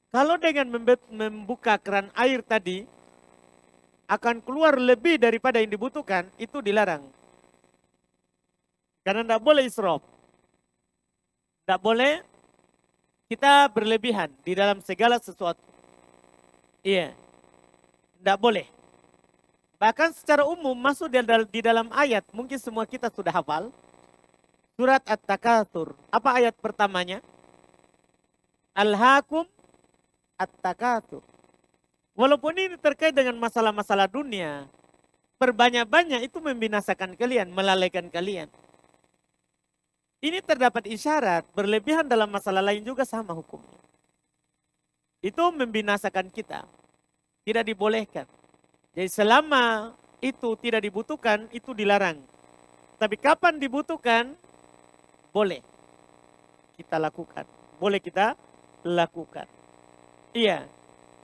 Kalau dengan membuka keran air tadi akan keluar lebih daripada yang dibutuhkan, itu dilarang. Karena tidak boleh israf. Tidak boleh kita berlebihan di dalam segala sesuatu. Iya. Tidak boleh. Bahkan secara umum masuk di dalam ayat, mungkin semua kita sudah hafal. Surat At-Takatsur. Apa ayat pertamanya? Alhaakum At-Takatsur. Walaupun ini terkait dengan masalah-masalah dunia. perbanyak-banyak itu membinasakan kalian, melalaikan kalian. Ini terdapat isyarat, berlebihan dalam masalah lain juga sama hukumnya. Itu membinasakan kita, tidak dibolehkan. Jadi selama itu tidak dibutuhkan, itu dilarang. Tapi kapan dibutuhkan, boleh kita lakukan. Boleh kita lakukan. Iya.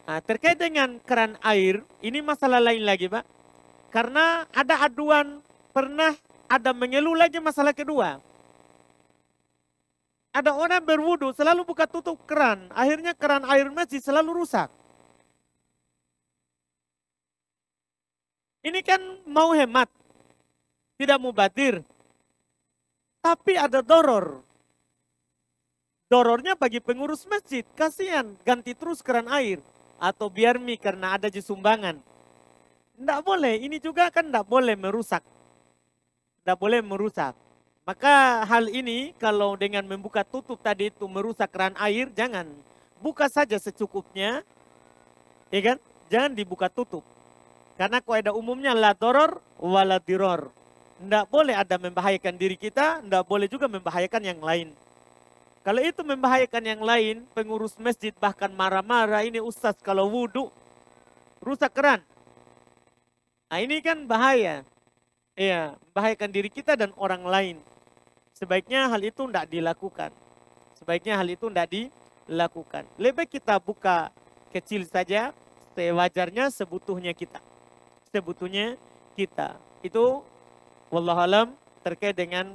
Nah, terkait dengan keran air, ini masalah lain lagi, Pak. Karena ada aduan, pernah ada mengeluh lagi masalah kedua. Ada orang berwudu selalu buka tutup keran, akhirnya keran air masjid selalu rusak. Ini kan mau hemat, tidak mubadir, tapi ada doror. Dorornya bagi pengurus masjid, kasihan ganti terus keran air. Atau biarmi karena ada sumbangan. Tidak boleh, ini juga kan tidak boleh merusak. Tidak boleh merusak. Maka hal ini kalau dengan membuka tutup tadi itu merusak keran air, jangan. Buka saja secukupnya, ya kan? Jangan dibuka tutup. Karena kaidah umumnya la doror wala diror. Tidak boleh ada membahayakan diri kita, tidak boleh juga membahayakan yang lain. Kalau itu membahayakan yang lain, pengurus masjid bahkan marah-marah, ini ustaz kalau wudhu, rusak keran. Nah ini kan bahaya. Iya, membahayakan diri kita dan orang lain. Sebaiknya hal itu tidak dilakukan. Sebaiknya hal itu tidak dilakukan. Lebih kita buka kecil saja, sewajarnya sebutuhnya kita. Sebutuhnya kita. Itu wallahualam terkait dengan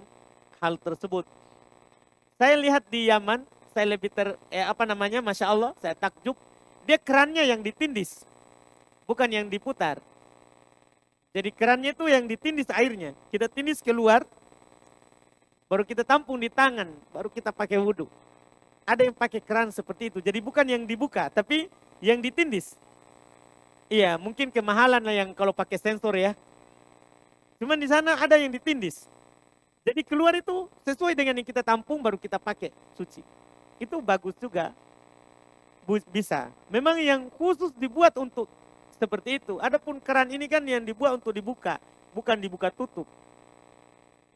hal tersebut. Saya lihat di Yaman, saya lebih Masya Allah, saya takjub. Dia kerannya yang ditindis, bukan yang diputar. Jadi kerannya itu yang ditindis airnya. Kita tindis keluar, baru kita tampung di tangan, baru kita pakai wudhu. Ada yang pakai keran seperti itu. Jadi bukan yang dibuka, tapi yang ditindis. Iya, mungkin kemahalan lah yang kalau pakai sensor ya. Cuman di sana ada yang ditindis. Jadi keluar itu sesuai dengan yang kita tampung baru kita pakai suci. Itu bagus juga. Bisa. Memang yang khusus dibuat untuk seperti itu. Adapun keran ini kan yang dibuat untuk dibuka. Bukan dibuka tutup.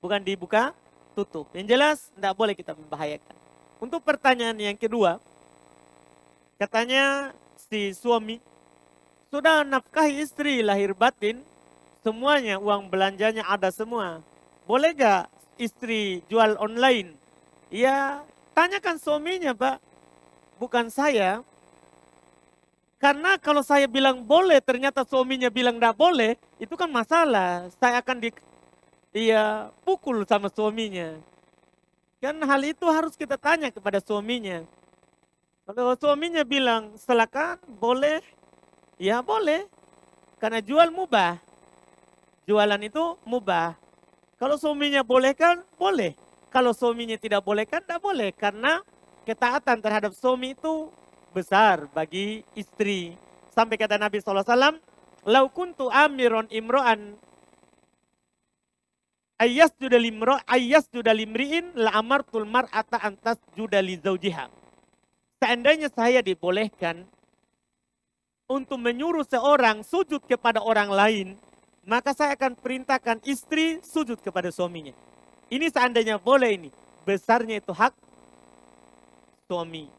Bukan dibuka tutup. Yang jelas tidak boleh kita membahayakan. Untuk pertanyaan yang kedua. Katanya si suami sudah nafkahi istri lahir batin. Semuanya uang belanjanya ada semua. Boleh gak istri jual online? Ya tanyakan suaminya Pak. Bukan saya. Karena kalau saya bilang boleh ternyata suaminya bilang tidak boleh. Itu kan masalah. Saya akan pukul sama suaminya. Kan hal itu harus kita tanya kepada suaminya. Kalau suaminya bilang silakan boleh. Ya boleh. Karena jual mubah. Jualan itu mubah. Kalau suaminya bolehkan, boleh. Kalau suaminya tidak bolehkan, tidak boleh. Karena ketaatan terhadap suami itu besar bagi istri. Sampai kata Nabi SAW, "Lau kuntu amiron imro'an ayyas judalimri'in la amartul mar'ata antas judali zaujiha." Seandainya saya dibolehkan untuk menyuruh seorang sujud kepada orang lain, maka saya akan perintahkan istri sujud kepada suaminya. Ini seandainya boleh ini. Besarnya itu hak suami.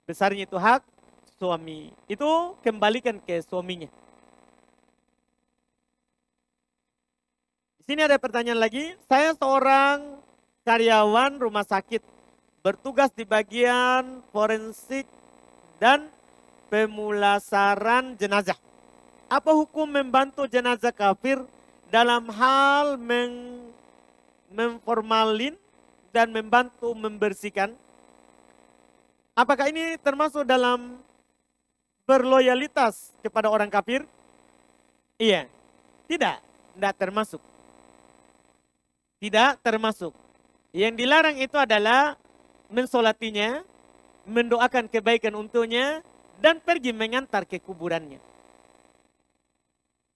Besarnya itu hak suami. Itu kembalikan ke suaminya. Di sini ada pertanyaan lagi. Saya seorang karyawan rumah sakit. Bertugas di bagian forensik dan pemulasaran jenazah. Apa hukum membantu jenazah kafir dalam hal memformalin dan membantu membersihkan? Apakah ini termasuk dalam berloyalitas kepada orang kafir? Iya, tidak termasuk. Tidak termasuk. Yang dilarang itu adalah mensolatinya, mendoakan kebaikan untuknya, dan pergi mengantar ke kuburannya.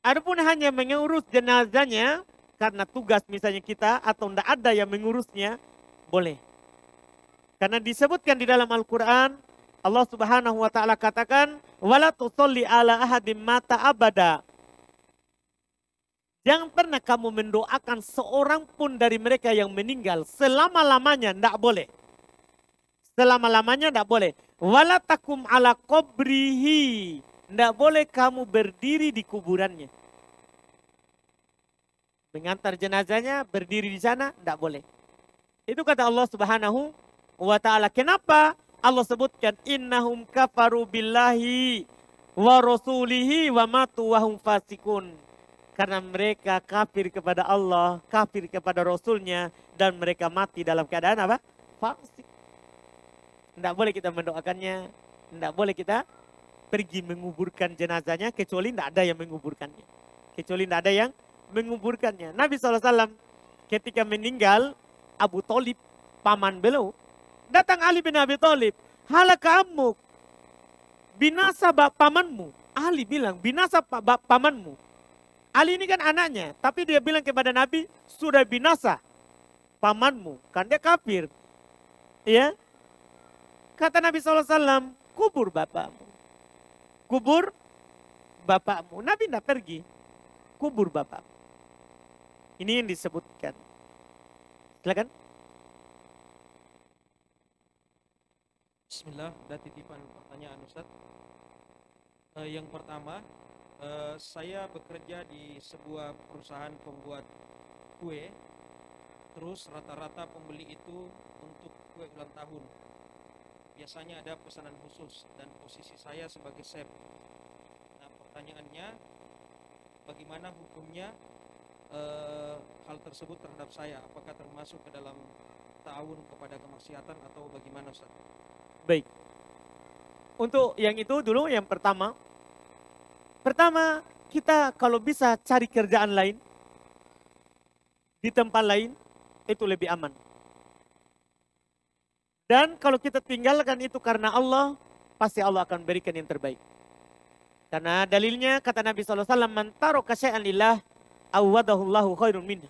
Adapun hanya mengurus jenazahnya karena tugas misalnya kita atau tidak ada yang mengurusnya, boleh. Karena disebutkan di dalam Al-Quran, Allah Subhanahu wa Ta'ala katakan, "Wala tusolli ala ahadim mata abada." Jangan pernah kamu mendoakan seorang pun dari mereka yang meninggal selama-lamanya, tidak boleh. Selama-lamanya tidak boleh. Wala takum ala qabrihi. Tidak boleh kamu berdiri di kuburannya. Mengantar jenazahnya, berdiri di sana, tidak boleh. Itu kata Allah Subhanahu wa ta'ala. Kenapa Allah sebutkan innahum kafaru billahi wa rasulihi wa matu wa hum fasikun. Karena mereka kafir kepada Allah, kafir kepada Rasulnya, dan mereka mati dalam keadaan apa? Fasik. Tidak boleh kita mendoakannya, tidak boleh kita pergi menguburkan jenazahnya, kecuali tidak ada yang menguburkannya. Kecuali tidak ada yang menguburkannya. Nabi SAW ketika meninggal, Abu Thalib, paman beliau, datang Ali bin Abi Thalib, halaka ammuk, binasa pamanmu. Ali bilang, binasa pamanmu. Ali ini kan anaknya, tapi dia bilang kepada Nabi, sudah binasa pamanmu, kan dia kafir. Ya, kata Nabi SAW, kubur bapakmu. Kubur bapakmu. Nabi tidak pergi, kubur bapakmu. Ini yang disebutkan. Silakan. Bismillah, ada titipan pertanyaan Ustaz. Yang pertama, saya bekerja di sebuah perusahaan pembuat kue. Terus rata-rata pembeli itu untuk kue ulang tahun. Biasanya ada pesanan khusus dan posisi saya sebagai chef. Nah, pertanyaannya, bagaimana hukumnya hal tersebut terhadap saya? Apakah termasuk ke dalam ta'awun kepada kemaksiatan atau bagaimana Ustaz? Baik. Untuk yang itu dulu yang pertama. Pertama, kita kalau bisa cari kerjaan lain di tempat lain, itu lebih aman. Dan kalau kita tinggalkan itu karena Allah, pasti Allah akan berikan yang terbaik. Karena dalilnya kata Nabi SAW, man taraka syai'an lillah awwadahullahu khairun minhu.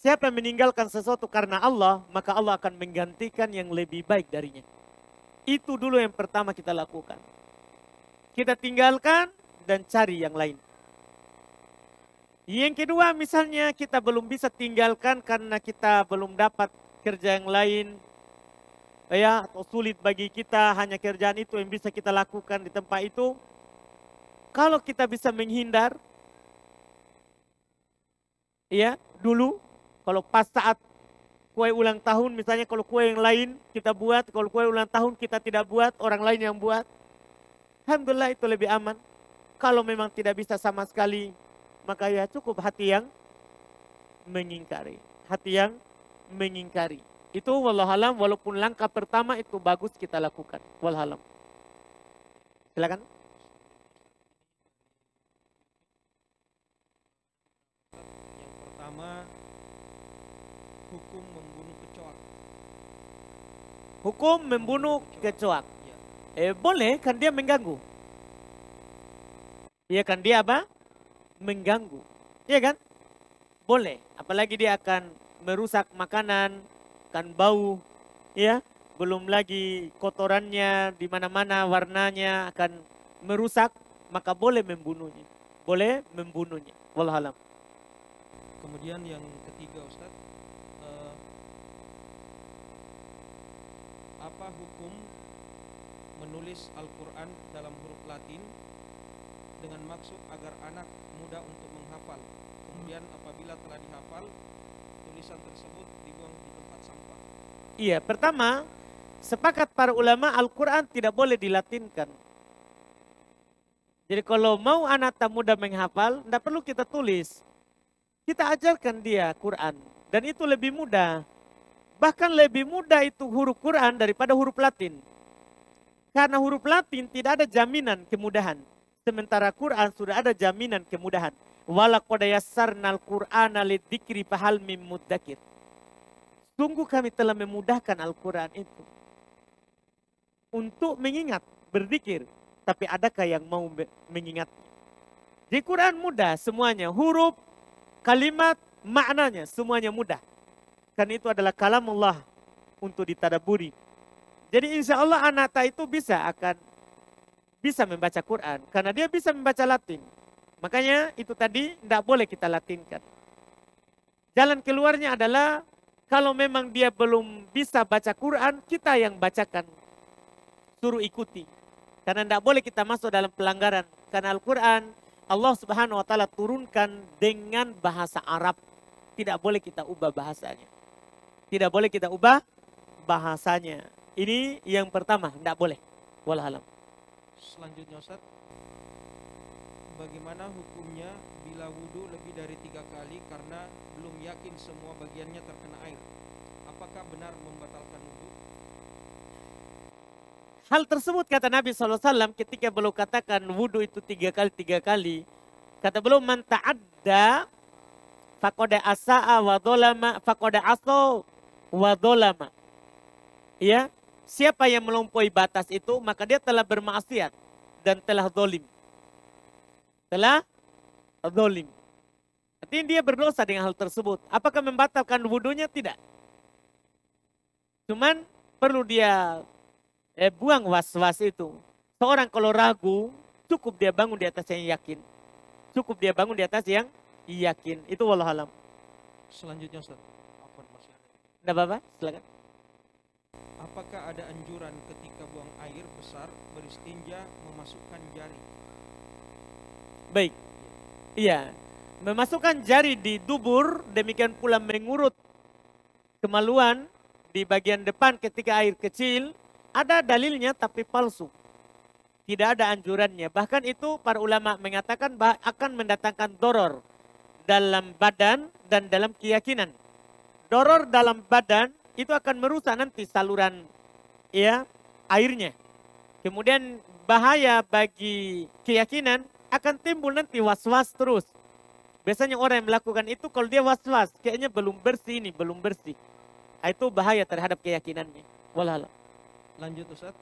Siapa yang meninggalkan sesuatu karena Allah, maka Allah akan menggantikan yang lebih baik darinya. Itu dulu yang pertama kita lakukan. Kita tinggalkan dan cari yang lain. Yang kedua, misalnya kita belum bisa tinggalkan karena kita belum dapat kerja yang lain, ya, atau sulit bagi kita, hanya kerjaan itu yang bisa kita lakukan di tempat itu. Kalau kita bisa menghindar, ya, dulu kalau pas saat kue ulang tahun, misalnya kalau kue yang lain kita buat, kalau kue ulang tahun kita tidak buat, orang lain yang buat, alhamdulillah itu lebih aman. Kalau memang tidak bisa sama sekali, maka ya cukup hati yang mengingkari. Hati yang mengingkari. Itu wallahualam, walaupun langkah pertama itu bagus kita lakukan. Wallahualam. Silakan. Yang pertama, hukum membunuh kecoak. Hukum membunuh kecoak. Ya. Boleh, kan dia mengganggu. Iya kan dia apa? Mengganggu. Iya kan? Boleh. Apalagi dia akan merusak makanan, akan bau, ya. Belum lagi kotorannya di mana-mana, warnanya akan merusak, maka boleh membunuhnya. Boleh membunuhnya. Wallahualam. Kemudian yang ketiga Ustaz, apa hukum menulis Al-Quran dalam huruf Latin dengan maksud agar anak mudah untuk menghafal. Kemudian apabila telah dihafal, tulisan tersebut dibuang di tempat sampah. Iya, pertama, sepakat para ulama Al-Quran tidak boleh dilatinkan. Jadi kalau mau anak tak mudah menghafal, tidak perlu kita tulis. Kita ajarkan dia Quran. Dan itu lebih mudah. Bahkan lebih mudah itu huruf Quran daripada huruf Latin. Karena huruf Latin tidak ada jaminan kemudahan. Sementara Quran sudah ada jaminan kemudahan. Walaqad yassarnal Qur'ana lidzikri fahal mim mudzakir. Sungguh kami telah memudahkan Al-Quran itu untuk mengingat, berzikir. Tapi adakah yang mau mengingat? Di Quran mudah semuanya. Huruf, kalimat, maknanya semuanya mudah. Kan itu adalah kalamullah untuk ditadaburi. Jadi insya Allah anak itu bisa membaca Quran. Karena dia bisa membaca Latin. Makanya itu tadi tidak boleh kita latinkan. Jalan keluarnya adalah kalau memang dia belum bisa baca Quran, kita yang bacakan. Suruh ikuti. Karena tidak boleh kita masuk dalam pelanggaran. Karena Al-Quran Allah Subhanahu wa taala turunkan dengan bahasa Arab. Tidak boleh kita ubah bahasanya. Tidak boleh kita ubah bahasanya. Ini yang pertama, tidak boleh. Wallahualam. Selanjutnya Ustaz, bagaimana hukumnya bila wudhu lebih dari 3 kali karena belum yakin semua bagiannya terkena air? Apakah benar membatalkan wudhu? Hal tersebut kata Nabi SAW ketika beliau katakan wudhu itu 3 kali. Kata beliau, man ta'adda faqad asa'a wa dholama faqad asa wa dholama. Ya, siapa yang melampaui batas itu maka dia telah bermaksiat dan telah zalim. Telah zalim. Artinya dia berdosa dengan hal tersebut. Apakah membatalkan wudhunya? Tidak. Cuman perlu dia buang was-was itu. Seorang kalau ragu, cukup dia bangun di atas yang yakin. Cukup dia bangun di atas yang yakin. Itu wallahualam. Selanjutnya Ustaz, apa masih ada? Tidak apa-apa, silakan. Apakah ada anjuran ketika buang air besar beristinja memasukkan jari? Baik. Iya. Memasukkan jari di dubur, demikian pula mengurut kemaluan di bagian depan ketika air kecil, ada dalilnya tapi palsu. Tidak ada anjurannya. Bahkan itu para ulama mengatakan akan mendatangkan doror dalam badan dan dalam keyakinan. Doror dalam badan itu akan merusak nanti saluran ya airnya. Kemudian bahaya bagi keyakinan akan timbul nanti was-was terus. Biasanya orang yang melakukan itu kalau dia was-was, kayaknya belum bersih ini, belum bersih. Itu bahaya terhadap keyakinannya. Wallahualam. Lanjut Ustaz.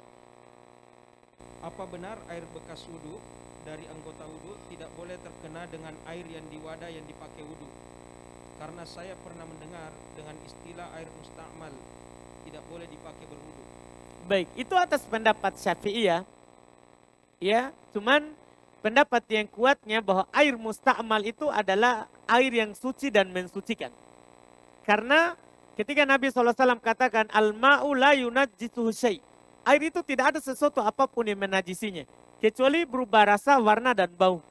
Apa benar air bekas wudhu dari anggota wudhu tidak boleh terkena dengan air yang di wadah yang dipakai wudhu? Karena saya pernah mendengar dengan istilah air musta'mal tidak boleh dipakai berwudhu. Baik, itu atas pendapat Syafi'iyah. Ya, cuman pendapat yang kuatnya bahwa air musta'mal itu adalah air yang suci dan mensucikan. Karena ketika Nabi SAW katakan al-ma'u la yunajjisuhu syai'. Air itu tidak ada sesuatu apapun yang menajisinya. Kecuali berubah rasa, warna, dan bau.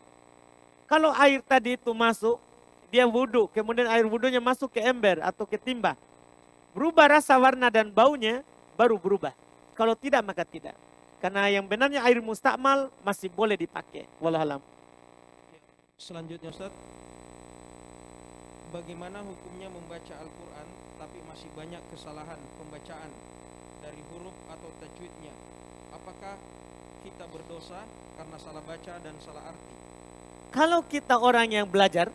Kalau air tadi itu masuk, dia wudhu, kemudian air wudhunya masuk ke ember atau ke timba. Berubah rasa, warna, dan baunya, baru berubah. Kalau tidak, maka tidak. Karena yang benarnya air mustakmal masih boleh dipakai. Wallahualam. Selanjutnya Ustaz, bagaimana hukumnya membaca Al-Quran tapi masih banyak kesalahan pembacaan dari huruf atau tajwidnya? Apakah kita berdosa karena salah baca dan salah arti? Kalau kita orang yang belajar,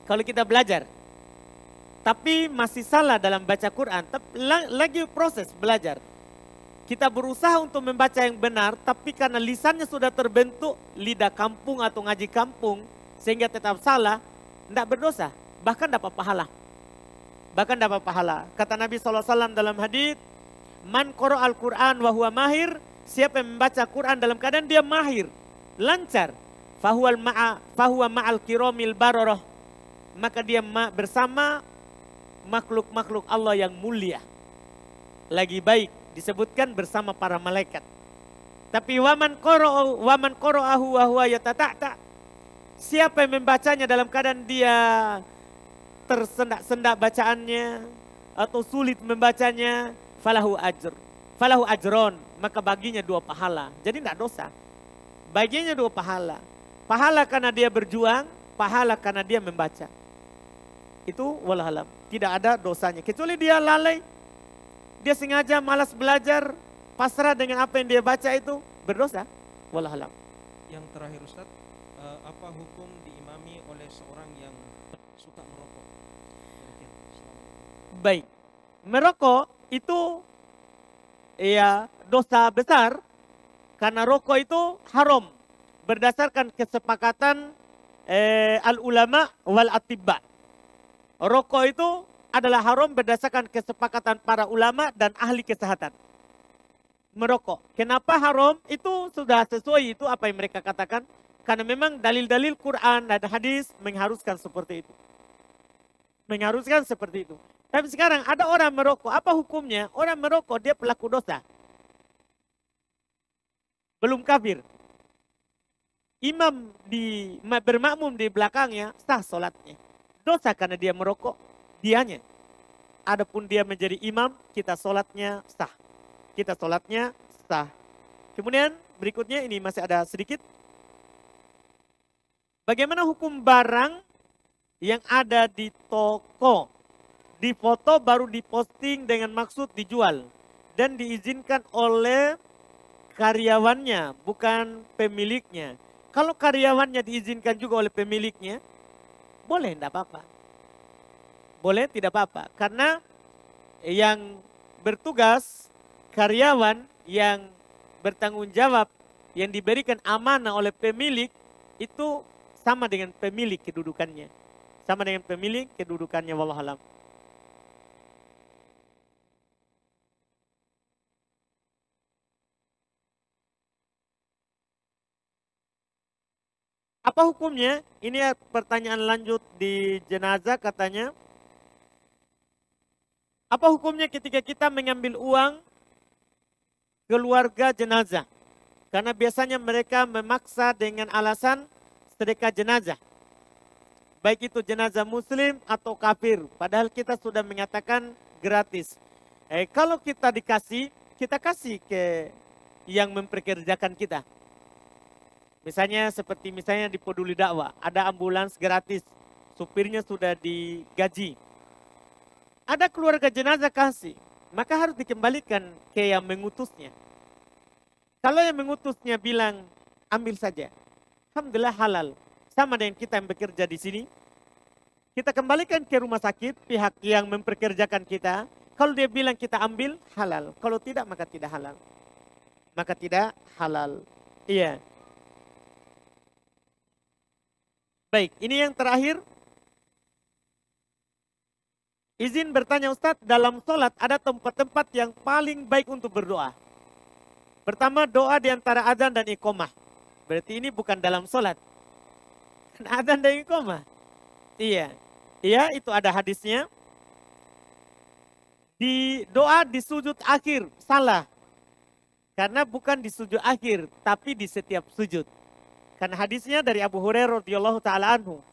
kalau kita belajar, tapi masih salah dalam baca Quran, lagi proses belajar. Kita berusaha untuk membaca yang benar, tapi karena lisannya sudah terbentuk lidah kampung atau ngaji kampung, sehingga tetap salah, tidak berdosa, bahkan dapat pahala. Bahkan dapat pahala. Kata Nabi SAW dalam hadis, man qara al-Quran wa huwa mahir, siapa yang membaca Quran dalam keadaan dia mahir, lancar, fahuwa ma'al kiramil bararah, maka dia bersama makhluk-makhluk Allah yang mulia. Lagi baik, disebutkan bersama para malaikat. Tapi waman qara'ahu wa huwa yatata'ta, siapa yang membacanya dalam keadaan dia tersendak-sendak bacaannya atau sulit membacanya, falahu ajron, maka baginya 2 pahala. Jadi tidak dosa. Baginya 2 pahala. Pahala karena dia berjuang, pahala karena dia membaca. Itu wallahualam, tidak ada dosanya. Kecuali dia lalai, dia sengaja malas belajar, pasrah dengan apa yang dia baca, itu berdosa. Wallahualam. Yang terakhir Ustaz, apa hukum diimami oleh seorang yang suka merokok? Baik, merokok itu ya dosa besar karena rokok itu haram berdasarkan kesepakatan al-ulama wal atibba. Rokok itu adalah haram berdasarkan kesepakatan para ulama dan ahli kesehatan. Merokok. Kenapa haram? Itu sudah sesuai itu apa yang mereka katakan. Karena memang dalil-dalil Quran dan hadis mengharuskan seperti itu. Mengharuskan seperti itu. Tapi sekarang ada orang merokok, apa hukumnya? Orang merokok dia pelaku dosa. Belum kafir. Imam bermakmum di belakangnya, sah sholatnya. Dosa karena dia merokok, dianya. Adapun dia menjadi imam, kita sholatnya sah. Kita sholatnya sah. Kemudian berikutnya ini masih ada sedikit. Bagaimana hukum barang yang ada di toko, difoto baru diposting dengan maksud dijual dan diizinkan oleh karyawannya, bukan pemiliknya. Kalau karyawannya diizinkan juga oleh pemiliknya, boleh, tidak apa-apa. Boleh, tidak apa-apa. Karena yang bertugas, karyawan yang bertanggung jawab, yang diberikan amanah oleh pemilik, itu sama dengan pemilik kedudukannya. Sama dengan pemilik kedudukannya, wallahualam. Apa hukumnya? Ini pertanyaan lanjut di jenazah katanya. Apa hukumnya ketika kita mengambil uang keluarga jenazah? Karena biasanya mereka memaksa dengan alasan sedekah jenazah. Baik itu jenazah muslim atau kafir. Padahal kita sudah mengatakan gratis. Kalau kita dikasih, kita kasih ke yang memperkerjakan kita. Misalnya seperti misalnya di Peduli Dakwah, ada ambulans gratis, supirnya sudah digaji. Ada keluarga jenazah kasih, maka harus dikembalikan ke yang mengutusnya. Kalau yang mengutusnya bilang, ambil saja. Alhamdulillah halal. Sama dengan kita yang bekerja di sini. Kita kembalikan ke rumah sakit, pihak yang memperkerjakan kita. Kalau dia bilang kita ambil, halal. Kalau tidak, maka tidak halal. Maka tidak halal. Iya. Baik, ini yang terakhir. Izin bertanya Ustadz, dalam sholat ada tempat-tempat yang paling baik untuk berdoa. Pertama, doa di antara adzan dan iqomah. Berarti ini bukan dalam sholat. Adzan dan iqomah. Iya. Iya, itu ada hadisnya. Di doa di sujud akhir, salah. Karena bukan di sujud akhir, tapi di setiap sujud. Karena hadisnya dari Abu Hurairah radhiyallahu taala anhu.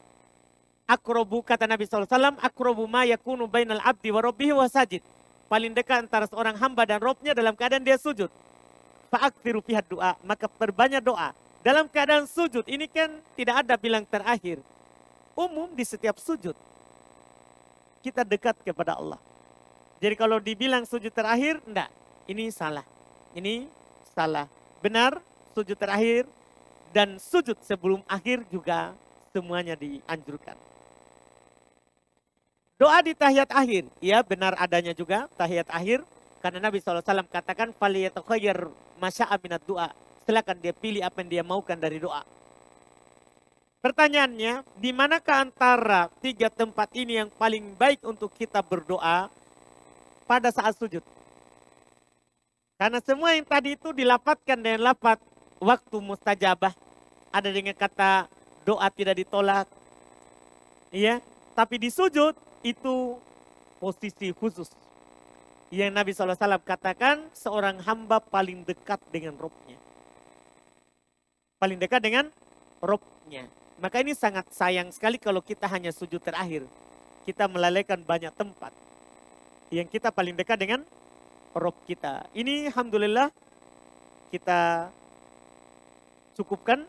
Akrobu kata Nabi SAW, akrobu ma yakunu bainal abdi wa rabbihi wa sajid. Paling dekat antara seorang hamba dan Robnya dalam keadaan dia sujud. Fa'akfiru fiha doa, maka perbanyak doa. Dalam keadaan sujud, ini kan tidak ada bilang terakhir. Umum di setiap sujud. Kita dekat kepada Allah. Jadi kalau dibilang sujud terakhir, enggak. Ini salah. Ini salah. Benar, sujud terakhir. Dan sujud sebelum akhir juga semuanya dianjurkan. Doa di tahiyat akhir. Ya benar adanya juga tahiyat akhir. Karena Nabi SAW katakan, فَلْيَتَخَيَّرْ مَشَاءَ مِنَ الدُّعَى. Silakan dia pilih apa yang dia maukan dari doa. Pertanyaannya, di manakah antara 3 tempat ini yang paling baik untuk kita berdoa pada saat sujud? Karena semua yang tadi itu dilapatkan dengan lafaz waktu mustajabah. Ada dengan kata doa tidak ditolak. Iya, tapi di sujud itu posisi khusus. Yang Nabi SAW katakan seorang hamba paling dekat dengan Robnya. Paling dekat dengan Robnya. Maka ini sangat sayang sekali kalau kita hanya sujud terakhir. Kita melalaikan banyak tempat. Yang kita paling dekat dengan Rob kita. Ini alhamdulillah kita cukupkan.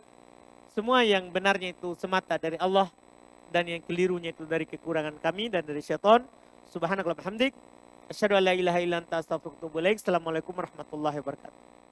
Semua yang benarnya itu semata dari Allah. Dan yang kelirunya itu dari kekurangan kami dan dari syaitan. Subhanakallahumma hamdik. Asyhadu an la ilaha illa anta astaghfiruka wa atubu ilaik. Assalamualaikum warahmatullahi wabarakatuh.